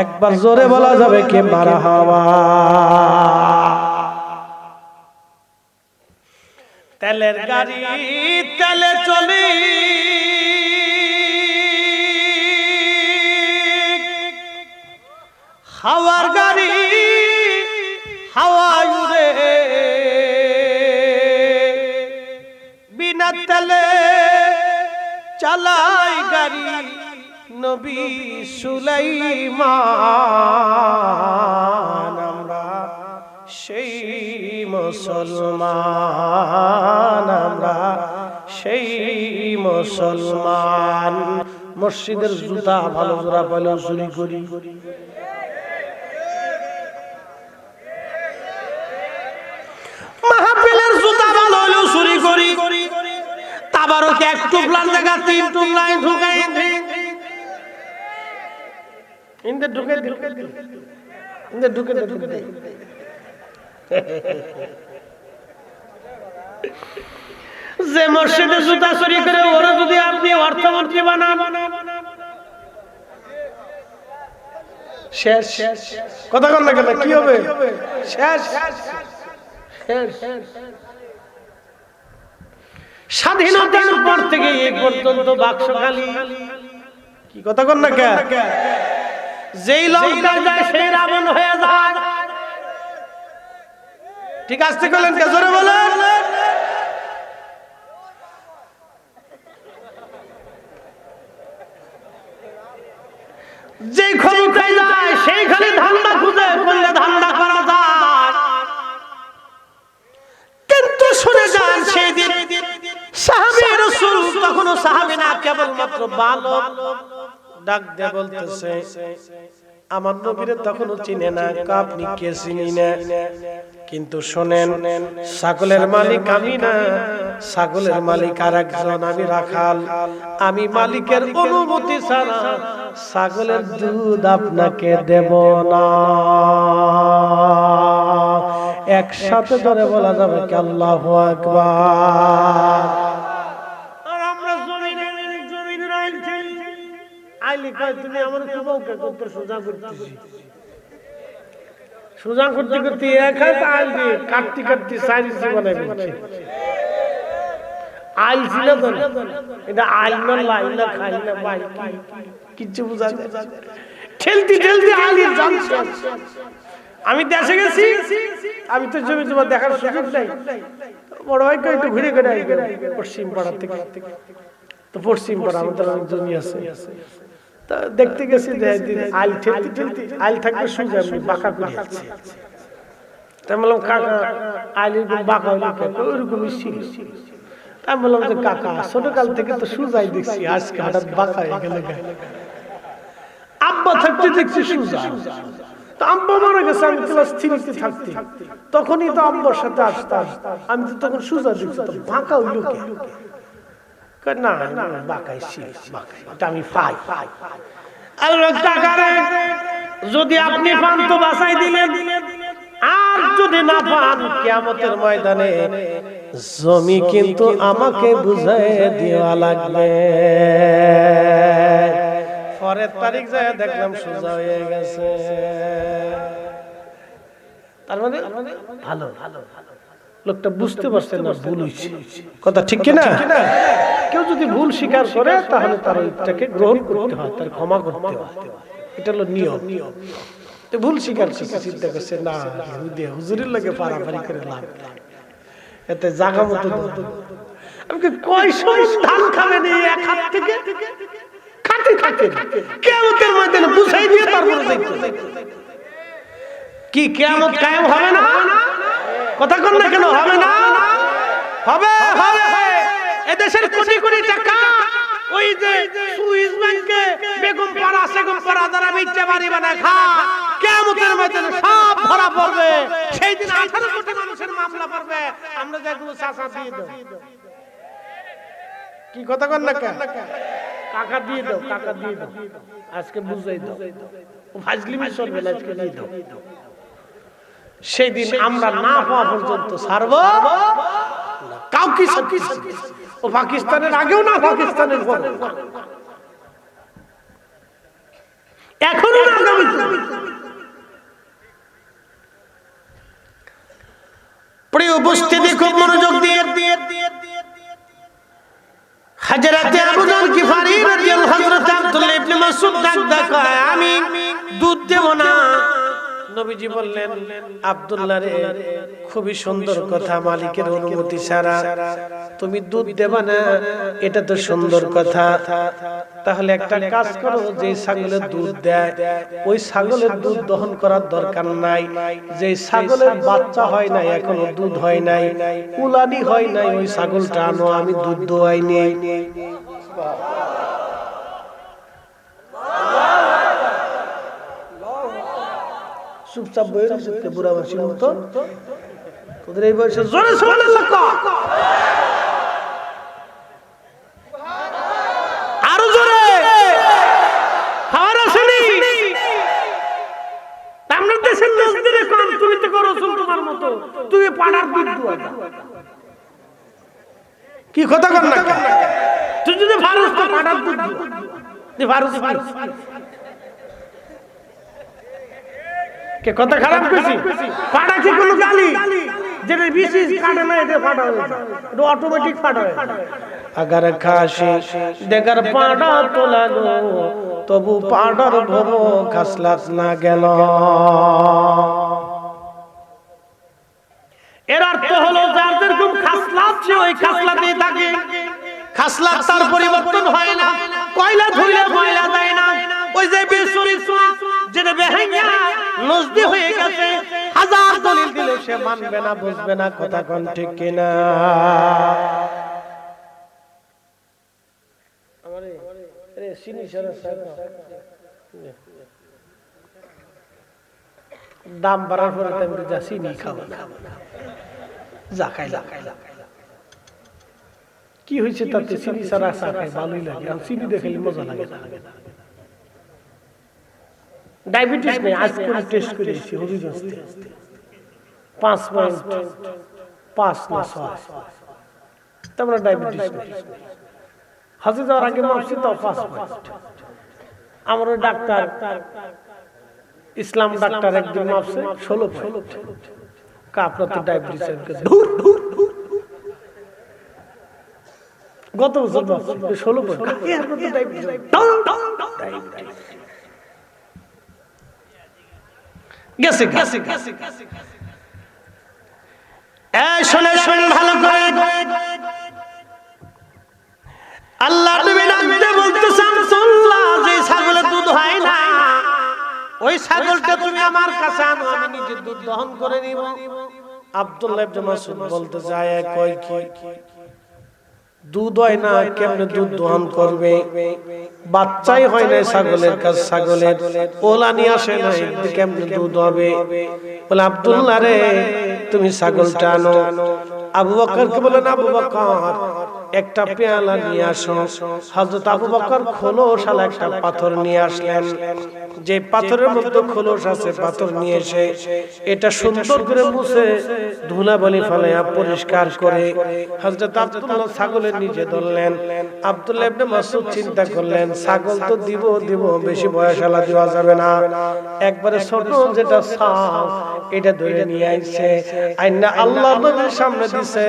একবার জোরে বলা যাবে কে মারহাবা? তেলের গাড়ি তেলে চলে, হাওয়ার গাড়ি হাওয়ায় উড়ে, বিনা তেলে চালাই গাড়ি নবী সুলাইমান। আমরা সেই মুসলমান, আমরা সেই মুসলমান। মসজিদের জুতা ভালো জোড়া পেলেও চুরি করি, মাহফিলের জুতা ভালো হলেও চুরি করি, তাবারকে এক টুকলার জায়গা 3 টুকলায় ঢুকাই যে মসজিদে জুতা চুরি করে ওরা যদি আপনি অর্থমন্ত্রী বানান, শেষ। কথা বল না কেন, কি হবে? শেষ। স্বাধীনতার পর থেকে এই পর্যন্ত বাক্স খালি। কি কথা কন না কে? যেই লঙ্কায় যায় সেই রাবণ হয়ে যায়। ঠিক আসতে বলেন, কে জোরে বলেন। যেই ক্ষমতায় যায় সেই খালি ধান্দা খুঁজে করলে ধান্দা করা যায়। কিন্তু শুনে যান সেই দিন সাহাবী রাসূল তখনও সাহাবী না, কেবলমাত্র বালক। ডাক দিয়ে বলতেছে, আমার নবীরে তখনও চিনে না, আপনি কে? চিনি না। কিন্তু শোনেন, ছাগলের মালিক আমি না, ছাগলের মালিক আরেকজন, আমি রাখাল। আমি মালিকের অনুমতি ছাড়া ছাগলের দুধ আপনাকে দেব না। একসাথে ধরে বলা যাবে কি আল্লাহু আকবার। আর আমরা জমিনের আইল খেলি, আইলি কয় তুমি আমার কুবাউকে করতে সোজা করতেছি, সোজা করতে করতে এক হাত আইল দিয়ে কাটতে কাটতে সাইজ বানাই ফেলছি। আইল ছিল তো না, এটা আইল না, লাইল না, খাইল না, ভাই কিচ্ছু বুঝা যায়। ঠেলতে ঠেলতে আইলের জান শেষ। আমি দেশে গেছি, আমি তো জমি জমা দেখার সুযোগ নাই। বড় ভাই কই একটু ঘুরে ঘুরে আইবে পশ্চিম পাড়া থেকে। তো পশ্চিম পাড়া আমাদের অনেক জমি আছে, তা দেখতে গেছি যে আইল ঠেলতে ঠেলতে আইল থাকবে সোজা, আমি বাঁকা করে যাচ্ছি। তাই বললাম, কাকা আইল এরকম বাঁকা হইলে ওইরকমই ছিল। তাই বললাম যে কাকা ছোটকাল থেকে তো সোজাই দেখছি, আজকে হঠাৎ বাঁকা হয়ে গেল। আব্বা থাকতে দেখছি সোজা, তো আব্বা মারা গেছে আমি ক্লাস 3-তে থাকতে, তখনই তো আব্বার সাথে আসতাম। আমি তো তখন সোজা দেখছি, তো বাঁকা হইল কে? না না বাঁকাই ছিল, এটা আমি পাই। যদি আপনি পান তো বাঁচাই দিলেন, আর যদি না পান কিয়ামতের ময়দানে জমি কিন্তু আমাকে বুঝাই দেওয়া লাগবে। পরের তারিখ যায় দেখলাম সোজা হয়ে গেছে। তার মানে ভালো লোকটা বুঝতে পারছে না ভুল হয়েছে, কথা ঠিক কিনা? কেউ যদি ভুল স্বীকার করে তাহলে তার ওইটাকে গ্রহণ করতে হয়, তার ক্ষমা করতে হয়, এটা হলো নিয়ম। ভুল স্বীকার করছে, চিন্তা করছে না হুজুরের লোকে পারাপারি করে লাভ, এতে জাগা মতো আমাকে কয় সময় ধান খাবেন এই এক হাত থেকে খাতে থাকেন, কিয়ামতের ময়দানে বুঝাই দিয়ে তারপরে যাইতে কি কিয়ামত কায়েম হবে না? কথা কন না কেন? হবে না? হবে হবে। এদেশের কোটি কোটি টাকা ওই যে সুইস ব্যাংকে বেগম পাড়া সেগম পাড়া যারা বিচ্চা বাড়ি বানায় খা, কিয়ামতের ময়দানে সব ধরা পড়বে। সেই দিন 18 কোটি মানুষের মামলা পড়বে, আমরা যেগুলো চাচা দিয়ে দেব। কি কথা কন না কেন? কাকা দিয়ে দাও, কাকা দিয়ে দাও, আজকে বুঝাই দাও, ফাজলিমি চলবে না, আজকে দিয়ে দাও। সেই দিন আমরা না পাওয়া পর্যন্ত ছাড়বো কাউকে। ও পাকিস্তানের আগেও না, পাকিস্তানের পরে এখনো না, আগামীতে। প্রিয় উপস্থিতি, খুব মনোযোগ দিয়ে হযরতে আবু যর গিফারী রাদিয়াল্লাহু হযরত আব্দুল্লাহ ইবনে মাসউদ ডাক আমি দুধ দেব না। নবীজি বললেন, আব্দুল্লাহ রে, খুবই সুন্দর কথা, মালিকের অনুমতি ছাড়া তুমি দুধ দেবা না, এটা তো সুন্দর কথা। তাহলে একটা কাজ করো, যে ছাগলের দুধ দেয় ওই ছাগলের দুধ দহন করার দরকার নাই। যে ছাগলের বাচ্চা হয় নাই, এখনো দুধ হয় নাই, উলানি হয় নাই, ওই ছাগলটা আনো, আমি দুধ দোয়াই নেই। চুপচাপ বই রয়েছে বুড়া মাসির মতো, তোদের এই বয়সে জোরে সুবহানাল্লাহ, আরো জোরে খাবার আসেনি। আপনার দেশের লোকদের কোন তুমি তো করো তোমার মতো, তুমি পাড়ার দুধ দুয়া। কি কথা কর না, তুই যদি ফারুস তো পাড়ার দুধ দুয়া, ফারুস কে কথা খারাপ কইছি? ফাটা কি কোনো গালি? যেটা বিশেষ কাটে না, এটা ফাটা হয়, এটা অটোমেটিক ফাটা হয়। আগার খাসি দেগার পাড়া তোলালো, তবু পাড়ার ভব খাসলাত না গেল। এর অর্থ হলো যার যেরকম খাসলাত সে ওই খাসলাতেই থাকে, খাসলাত তার পরিবর্তন হয় না। কয়লা ধুইলে ময়লা যায় না, ওই যে বেসুরি যেটা বেহাইয়া নজদি হয়ে গেছে, হাজার দলিল দিলে সে মানবে না, বুঝবে না, কথা কোন ঠিক কিনা? দাম বাড়ার পরে তুমি যা চিনি খাবো না, যা খাই যা খাই। কি হয়েছে তাতে? চিনি ছাড়া চা খাই ভালোই লাগে, আর চিনি দেখে মজা লাগে না। ডায়াবেটিস নেই, আজকে টেস্ট করেছি হবিগঞ্জে 5.5 না 6, তোমরা ডায়াবেটিস নেই। হাজে যাওয়ার আগে মাপছি তাও 5 পয়েন্ট। আমার ওই ডাক্তার, ইসলাম ডাক্তার একদিন মাপছে 16 পয়েন্ট। আপনার তো ডায়াবেটিস, গত বছর 16 পয়েন্ট। গেছে গেছে গেছে। এই শুনে শুনে ভালো করে, আল্লাহ নবী ডাকতে বলতেছেন, আব্দুল্লাহ, যে ছাগলের দুধ হয় না ওই ছাগলটা তুমি আমার কাছে আনো, আমি নিজে দুধ দহন করে নিব। আব্দুল্লাহ ইবনে মাসউদ বলতে যায়, কই কি দুধ হয় না, কেমনে দুধ দহন করবে? বাচ্চাই হয় না ছাগলের কাছে, ছাগলের ওলানি আসে না, কেমনে দুধ হবে? বলে, আব্দুল্লাহ রে, তুমি ছাগলটা আনো। আবু বকরকে বলেন, আবু বকর একটা পেয়ালা নিয়ে আসো। হযরত আবু বকর খোলসালা একটা পাথর নিয়ে আসলেন, যে পাথরের মধ্যে খোলস আছে, পাথর নিয়ে এসে এটা সুন্দর করে মুছে ধুলাবালি ফেলাইয়া পরিষ্কার করে হযরত আব্দুল্লাহ ছাগলের নিচে ধরলেন। আব্দুল্লাহ ইবনে মাসউদ চিন্তা করলেন, ছাগল তো দিব বেশি বয়সালা দেওয়া যাবে না, একবারে ছোট যেটা সাপ এটা ধরে নিয়ে আইছে, আইনা আল্লাহর নবীর সামনে দিছে।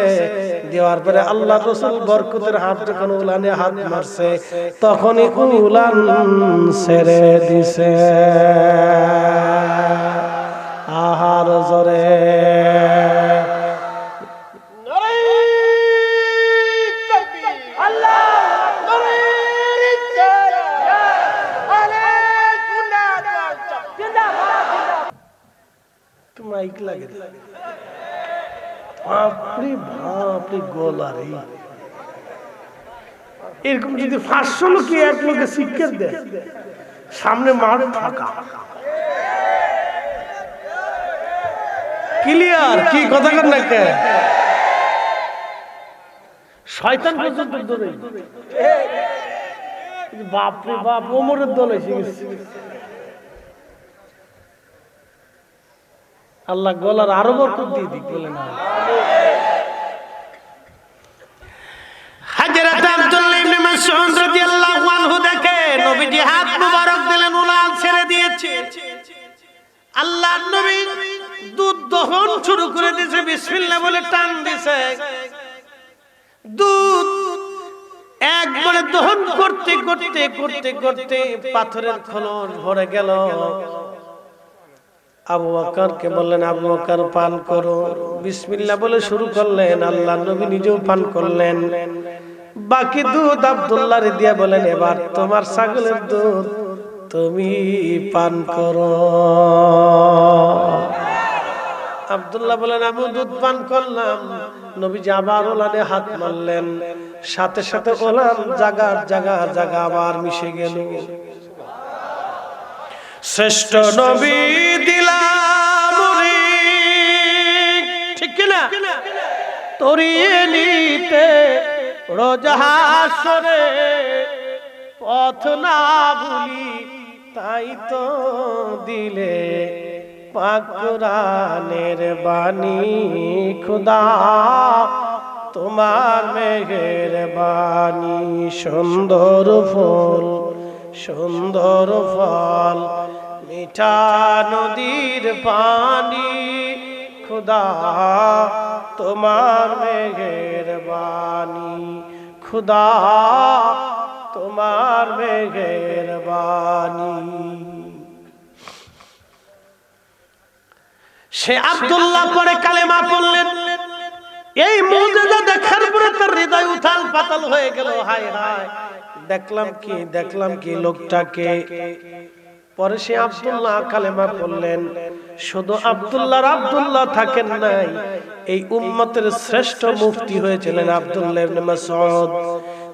দেওয়ার পরে আল্লাহ রাসূল বরকতের হাত যখন উলানে হাত মারছে, তখনই উলান ছেড়ে দিছে। আহার জোরে মাইক লাগে, বাপরে বাপরে গলারে এরকম যদি 500 লোকে এক লোকে শিক্ষা দেয়, সামনে মাঠ ফাঁকা, ক্লিয়ার কি কথা কর না কে? শয়তান পর্যন্ত দৌড়ে, বাপরে বাপ ওমরের দল এসে গেছে। আল্লাহ গলার আরো বরকত দিয়ে দিক, বলে না। হযরত আব্দুল্লাহ ইবনে মাসউদ রাদিয়াল্লাহু আনহু দেখে নবীজি হাত মুবারক দিলেন, উলান ছেড়ে দিয়েছে। আল্লাহর নবী দুধ দহন শুরু করে দিয়েছে, বিসমিল্লাহ বলে টান দিয়েছে। দুধ একবারে দহন করতে করতে করতে করতে পাথরের খোলস ভরে গেল। আবু বকরকে বললেন, আবু বকর পান করো। বিসমিল্লাহ বলে শুরু করলেন, আল্লাহর নবী নিজেও পান করলেন। বাকি দুধ আব্দুল্লাহ রে দিয়া বলেন, এবার তোমার ছাগলের দুধ তুমি পান করো। আব্দুল্লাহ বলেন, আমি দুধ পান করলাম। নবীজি আবার ওলানে হাত মারলেন, সাথে সাথে ওলান জায়গা জায়গা জায়গা আবার মিশে গেল। শ্রেষ্ঠ নবী দিলাম ঠিক কিনা তরিয়ে নিতে রোজা হাসরে, পথ না ভুলি তাই তো দিলে পাক কুরআনের বাণী। খুদা তোমার মেহেরবানি, সুন্দর ফুল সুন্দর ফল মিঠা নদীর পানি, খুদা তোমার মেহেরবানি, খুদা তোমার মেহেরবানি। সে আব্দুল্লাহ পরে কালেমা পড়লেন। এই মুজিজা দেখার পরে তার হৃদয় উথাল পাতাল হয়ে গেল। হায় হায়, দেখলাম কি লোকটাকে। পরে সে আব্দুল্লাহ কালেমা পড়লেন। শুধু আব্দুল্লাহ থাকেন নাই, এই উম্মতের শ্রেষ্ঠ মুফতি হয়েছিলেন আব্দুল্লাহ ইবনে মাসউদ।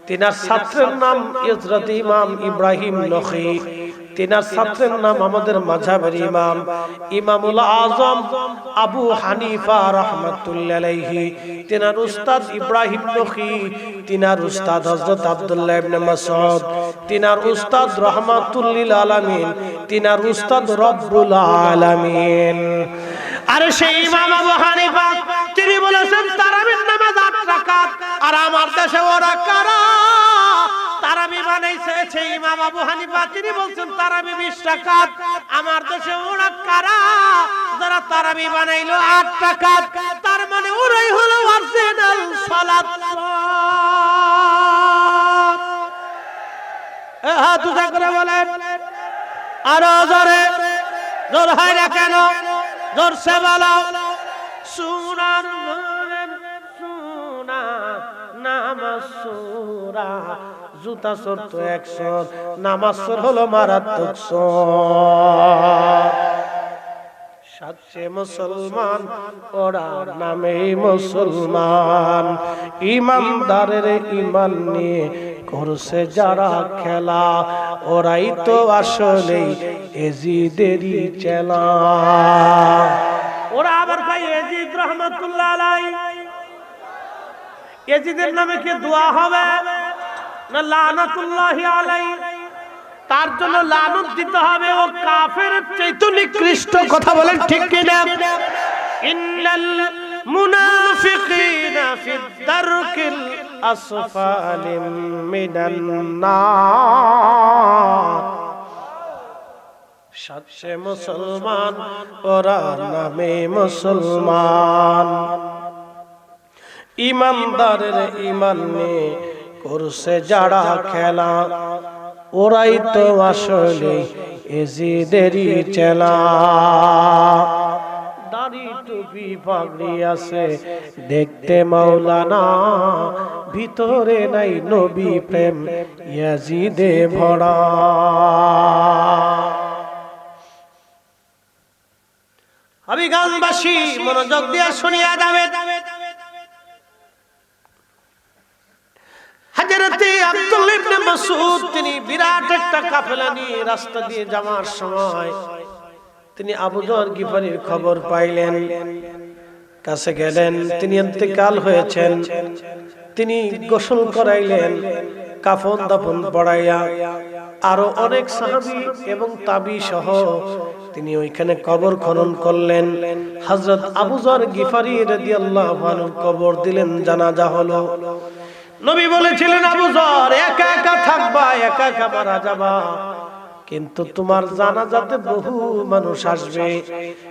তিনার ছাত্রের নাম হযরত ইমাম ইব্রাহিম নখী। তিনার ছাত্রের নাম আমাদের মাযহাবের ইমাম ইমামুল আযম আবু হানিফা রাহমাতুল্লাহি আলাইহি। তিনার উস্তাদ ইব্রাহিম নখী, তিনার উস্তাদ হযরত আব্দুল্লাহ ইবনে মাসউদ, তিনার উস্তাদ রাহমাতুল লিল আলামিন, তিনার উস্তাদ রব্বুল আলামিন। আরে সেই ইমাম আবু হানিফা তিনি বলেছেন তারাবির নামাজ 8 রাকাত, আর আমার দেশে ওরা কারা তারাবি বানাইছে সেই ইমাম আবু হানিফা তিনি বলছেন তারাবি 20 রাকাত। আমার দেশে ওরা কারা যারা তারাবি বানাইলো 8 রাকাত। তার মানে ওরাই হলো অরিজিনাল সালাত। হাত উঁচা করে বলেন, আরো জোরে, জোর হয় না কেন, জোরসে বলো। সুনার সুনা নামাজ সুরা, জুতা সর তো 100, নামাজ সর হলো মারাত্মক সর। সাচ্ছে মুসলমান ওরা নামে মুসলমান, ইমানদারের ইমান নিয়ে করছে যারা খেলা, ওরাই তো আসলে এজিদেরই চেলা। ওরা আবার ভাই এজিদ রহমাতুল্লাহ আলাইহি ইয়াজিদের নামে কি দোয়া হবে না লানাতুল্লাহি আলাইহি? তার জন্য লানত দিতে হবে। ও কাফেরের চাইতে নিকৃষ্ট। কথা বলেন ঠিক কি না? ইন্নাল মুনাফিকিনা ফিদ দারকিল আসফালি মিনান নার। সচ্চে মুসলমান ওরা নামে মুসলমান, ইমানদারের ইমান নিয়ে করছে যারা খেলা, ওরাই তো আসলে এজিদেরই চেলা। দাড়ি টুপি পাগড়ি আছে দেখতে মাওলানা, ভিতরে নাই নবী প্রেম ইয়াজিদে ভরা। আমি গানবাসী মনোযোগ দিয়ে শুনিয়া যাবে। হযরতে আব্দুল্লাহ ইবনে মাসউদ তিনি বিরাট একটা কাফেলা নিয়ে রাস্তা দিয়ে যাওয়ার সময় তিনি আবু যর গিফারির খবর পাইলেন। কাছে গেলেন, তিনি ইন্তেকাল হয়েছেন। তিনি গোসল করাইলেন, কাফন দাফন পড়াইয়া আরো অনেক সাহাবী এবং তাবী সহ তিনি ওইখানে কবর খনন করলেন। হযরত আবু যর গিফারি রাদিয়াল্লাহু আনহু কবর দিলেন, জানাজা হলো। নবী বলেছিলেন, আবু যর একা একা থাকবা, একা একা মারা যাবা, কিন্তু তোমার জানাজাতে বহু মানুষ আসবে।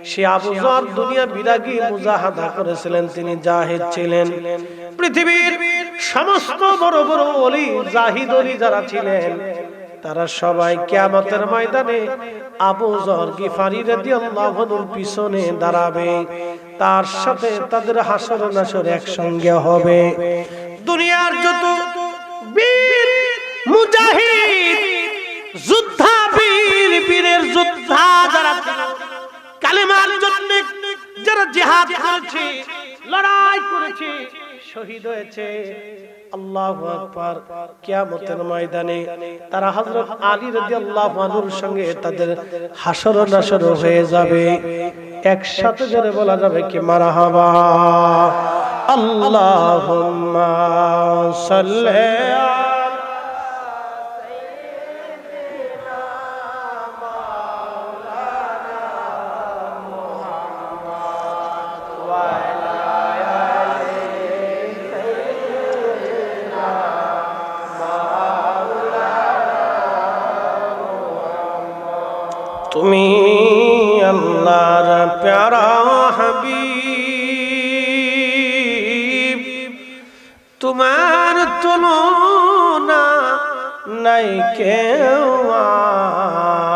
সে আবু যর দুনিয়া বিরাগী মুজাহাদা করেছিলেন, তিনি জাহিদ ছিলেন। পৃথিবীর সমস্ত বড় বড় ওলি জাহিদ ওলি যারা ছিলেন তারা সবাই কিয়ামতের ময়দানে আবু যর গিফারি রাদিয়াল্লাহু আনহুর পিছনে দাঁড়াবে, তার সাথে তাদের হাসর নাসর একসঙ্গে হবে। দুনিয়ার যত বীর মুজাহিদ যোদ্ধা, বীর বীরের যোদ্ধা যারা ছিল, কালেমার জন্য যারা জিহাদ করেছে, লড়াই করেছে, শহীদ হয়েছে, আল্লাহু আকবার, কিয়ামতের ময়দানে তারা হযরত আলী রাদিয়াল্লাহু আনহুর সঙ্গে তাদের হাসর নাসর হয়ে যাবে। একসাথে জোরে বলা যাবে কি মারহাবা। আল্লাহুম্মা সাল্লি তুমি আল্লাহর প্যারা হাবিব, তোমার তুলনা নাই কেউ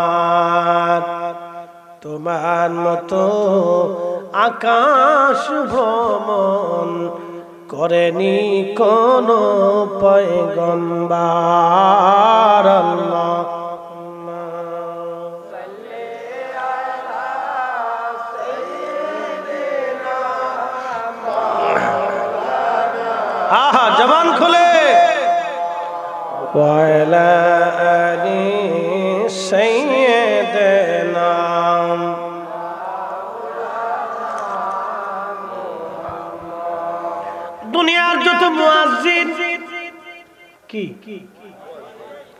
আর, তোমার মতো আকাশ ভ্রমণ করেনি কোন পয়গম্বর। আল্লাহ জবান খুলে ওয়ালা আলি সাইয়্যিদিনা। দুনিয়ার যত মুয়াজ্জিন, কি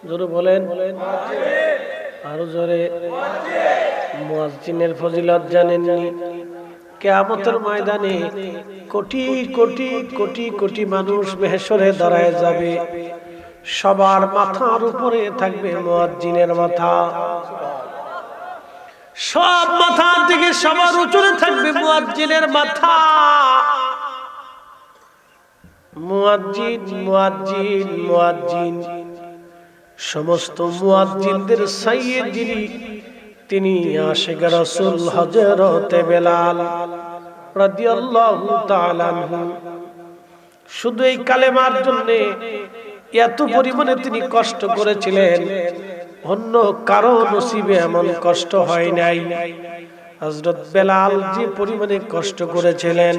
জোরে বলেন, আরো জোরে। মুয়াজ্জিনের ফজিলত জানেননি? কিয়ামতের ময়দানে কোটি কোটি কোটি কোটি মানুষ মাহশরে দাঁড়ায় যাবে, সবার মাথার উপরে থাকবে মুয়াজ্জিনের মাথা। সব মাথা থেকে সবার উপরে থাকবে মুয়াজ্জিনের মাথা। মুয়াজ্জিন মুয়াজ্জিন মুয়াজ্জিন, সমস্ত মুয়াজ্জিনদের সাইয়্যিদ যিনি, তিনি আশিক রাসূল হযরত বেলাল রাদিয়াল্লাহু তাআলা আনহু। শুধু এই কালেমার জন্য এত পরিমাণে তিনি কষ্ট করেছিলেন, অন্য কারো নসিবে এমন কষ্ট হয় নাই। হযরত বেলাল যে পরিমাণে কষ্ট করেছিলেন,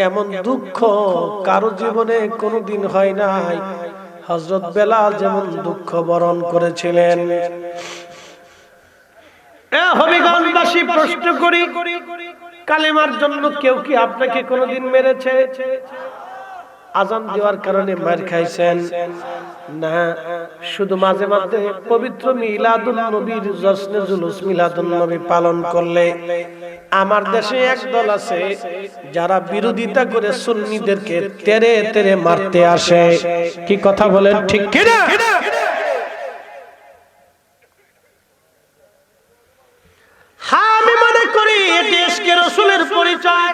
এমন দুঃখ কারো জীবনে কোনোদিন হয় নাই। হযরত বেলাল যেমন দুঃখ বরণ করেছিলেন। হবিগঞ্জবাসী প্রশ্ন করি, কালেমার জন্য কেউ কি আপনাকে কোনোদিন মেরেছে? আজান দেওয়ার কারণে মার খাইছেন না, শুধু মাঝে মাঝে পবিত্র মিলাদুন নবীর জশ্নে জুলুস মিলাদুন নবী পালন করলে আমার দেশে একদল আছে যারা বিরোধিতা করে সুন্নিদেরকে তেরে তেরে মারতে আসে। কি কথা বলেন ঠিক কিনা? হ্যাঁ, আমি মনে করি এটি ইশকে রাসূলের পরিচয়,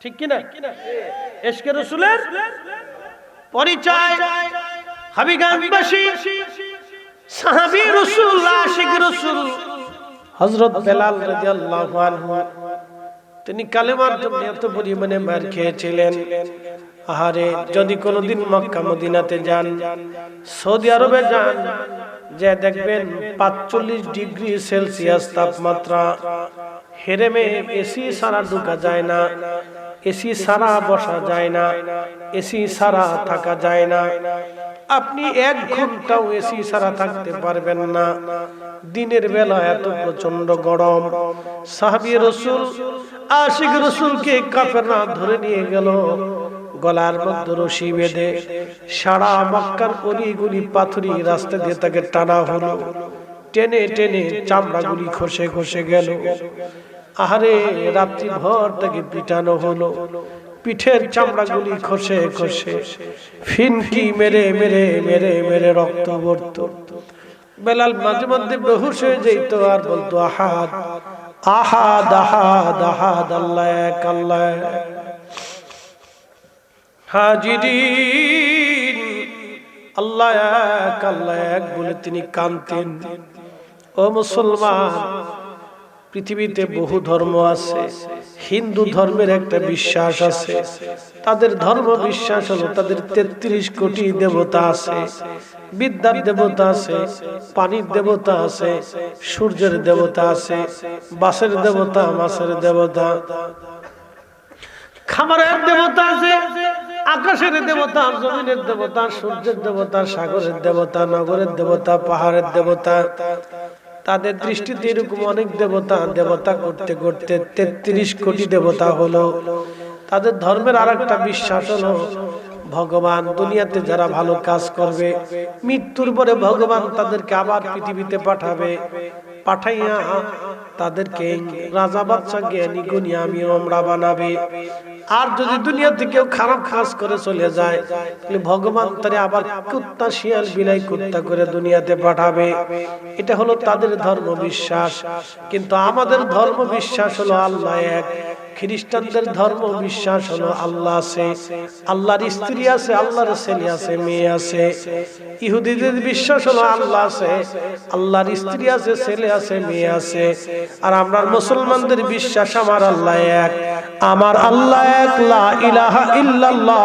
ঠিক কিনা? ইশকে রাসূলের পরিচয়। হাবিগানবাসী সাহাবী রাসূল, আশিক রাসূল হযরত বেলাল রাদিয়াল্লাহু আনহু, তিনি কালেমার জন্য এত পরিমাণে মার খেয়েছিলেন। আহারে, যদি কোনোদিন মক্কা মদিনাতে যান, সৌদি আরবে যান, যে দেখবেন 45 ডিগ্রি সেলসিয়াস তাপমাত্রা, হেরেমে এসি ছাড়া ঢোকা যায় না, এসি ছাড়া বসা যায় না, এসি ছাড়া থাকা যায় না। আপনি 1 ঘন্টাও এসি ছাড়া থাকতে পারবেন না। দিনের বেলা এত প্রচন্ড গরম। সাহাবী রাসূল, আশিক রাসূলকে কাফেররা ধরে নিয়ে গেল, গলার মধ্যে রশি বেঁধে সারা মক্কার অলিগলি পাথুরি রাস্তা দিয়ে তাকে টানা হলো। টেনে টেনে চামড়াগুলি খসে খসে গেল। আহারে, রাত্রি ভর তাকে পিটানো হলো, পিঠের চামড়াগুলি খসে খসে ফিনকি মেরে মেরে মেরে মেরে রক্ত পড়ত। বেলাল মাঝে মধ্যে বেহুশ হয়ে যেত আর বলতো, আহাদ আহাদ আহাদ আহাদ, আল্লাহ এক, আল্লাহ এক। হাজিরিন, আল্লাহ এক, আল্লাহ এক বলে তিনি কাঁদতেন। ও মুসলমান, পৃথিবীতে বহু ধর্ম আছে। হিন্দু ধর্মের একটা বিশ্বাস আছে, তাদের ধর্ম বিশ্বাস হলো তাদের 33 কোটি দেবতা আছে। বিদ্যার দেবতা আছে, পানির দেবতা আছে, সূর্যের দেবতা আছে, বাসের দেবতা, মাছের দেবতা, খাবারের দেবতা আছে, আকাশের দেবতা, জমিনের দেবতা, সূর্যের দেবতা, সাগরের দেবতা, নগরের দেবতা, পাহাড়ের দেবতা। তাদের দৃষ্টিতে এরকম অনেক দেবতা, দেবতা করতে করতে 33 কোটি দেবতা হলো। তাদের ধর্মের আরেকটা বিশ্বাস হলো ভগবান দুনিয়াতে যারা ভালো কাজ করবে, মৃত্যুর পরে ভগবান তাদেরকে আবার পৃথিবীতে পাঠাবে, পাঠাইয়া তাদেরকে রাজা বাদশা জ্ঞানী গুণী আমি আমরা বানাবে। আর যদি দুনিয়াতে কেউ খারাপ কাজ করে চলে যায়, তাহলে ভগবান তারে আবার কুত্তা, শিয়াল, বিলাই কুত্তা করে দুনিয়াতে পাঠাবে। এটা হলো তাদের ধর্ম বিশ্বাস। কিন্তু আমাদের ধর্ম বিশ্বাস হলো আল্লাহ এক। খ্রিস্টানদের ধর্ম বিশ্বাস হলো আল্লাহ আছে, আল্লাহর স্ত্রী আছে, আল্লাহর ছেলে আছে, মেয়ে আছে। ইহুদিদের বিশ্বাস হলো আল্লাহ আছে, আল্লাহর স্ত্রী আছে, ছেলে আছে, মেয়ে আছে। আর আমরা মুসলমানদের বিশ্বাস আমার আল্লাহ এক, আমার আল্লাহ এক, লা ইলাহা ইল্লাল্লাহ,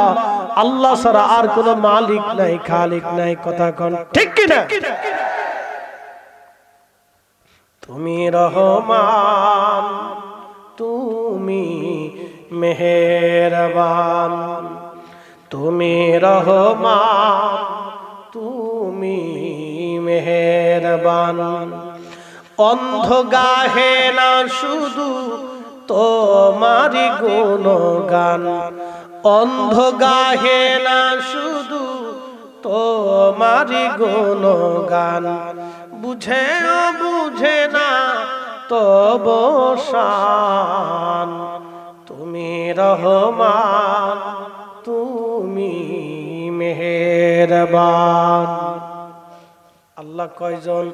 আল্লাহ ছাড়া আর কোনো মালিক নাই, খালিক নাই। কথা কোন ঠিক কিনা? তুমি রহমান, তুমি মেহেরবান, তুমি রহমান, তুমি মেহেরবান। অন্ধ গাহে না শুধু তোমারি গুণগান, অন্ধ গাহে না শুধু তোমারি গুণগান। বুঝেও বুঝে না তব শান, তুমি রহমান, তুমি মেহেরবান। আল্লাহ কয়জন?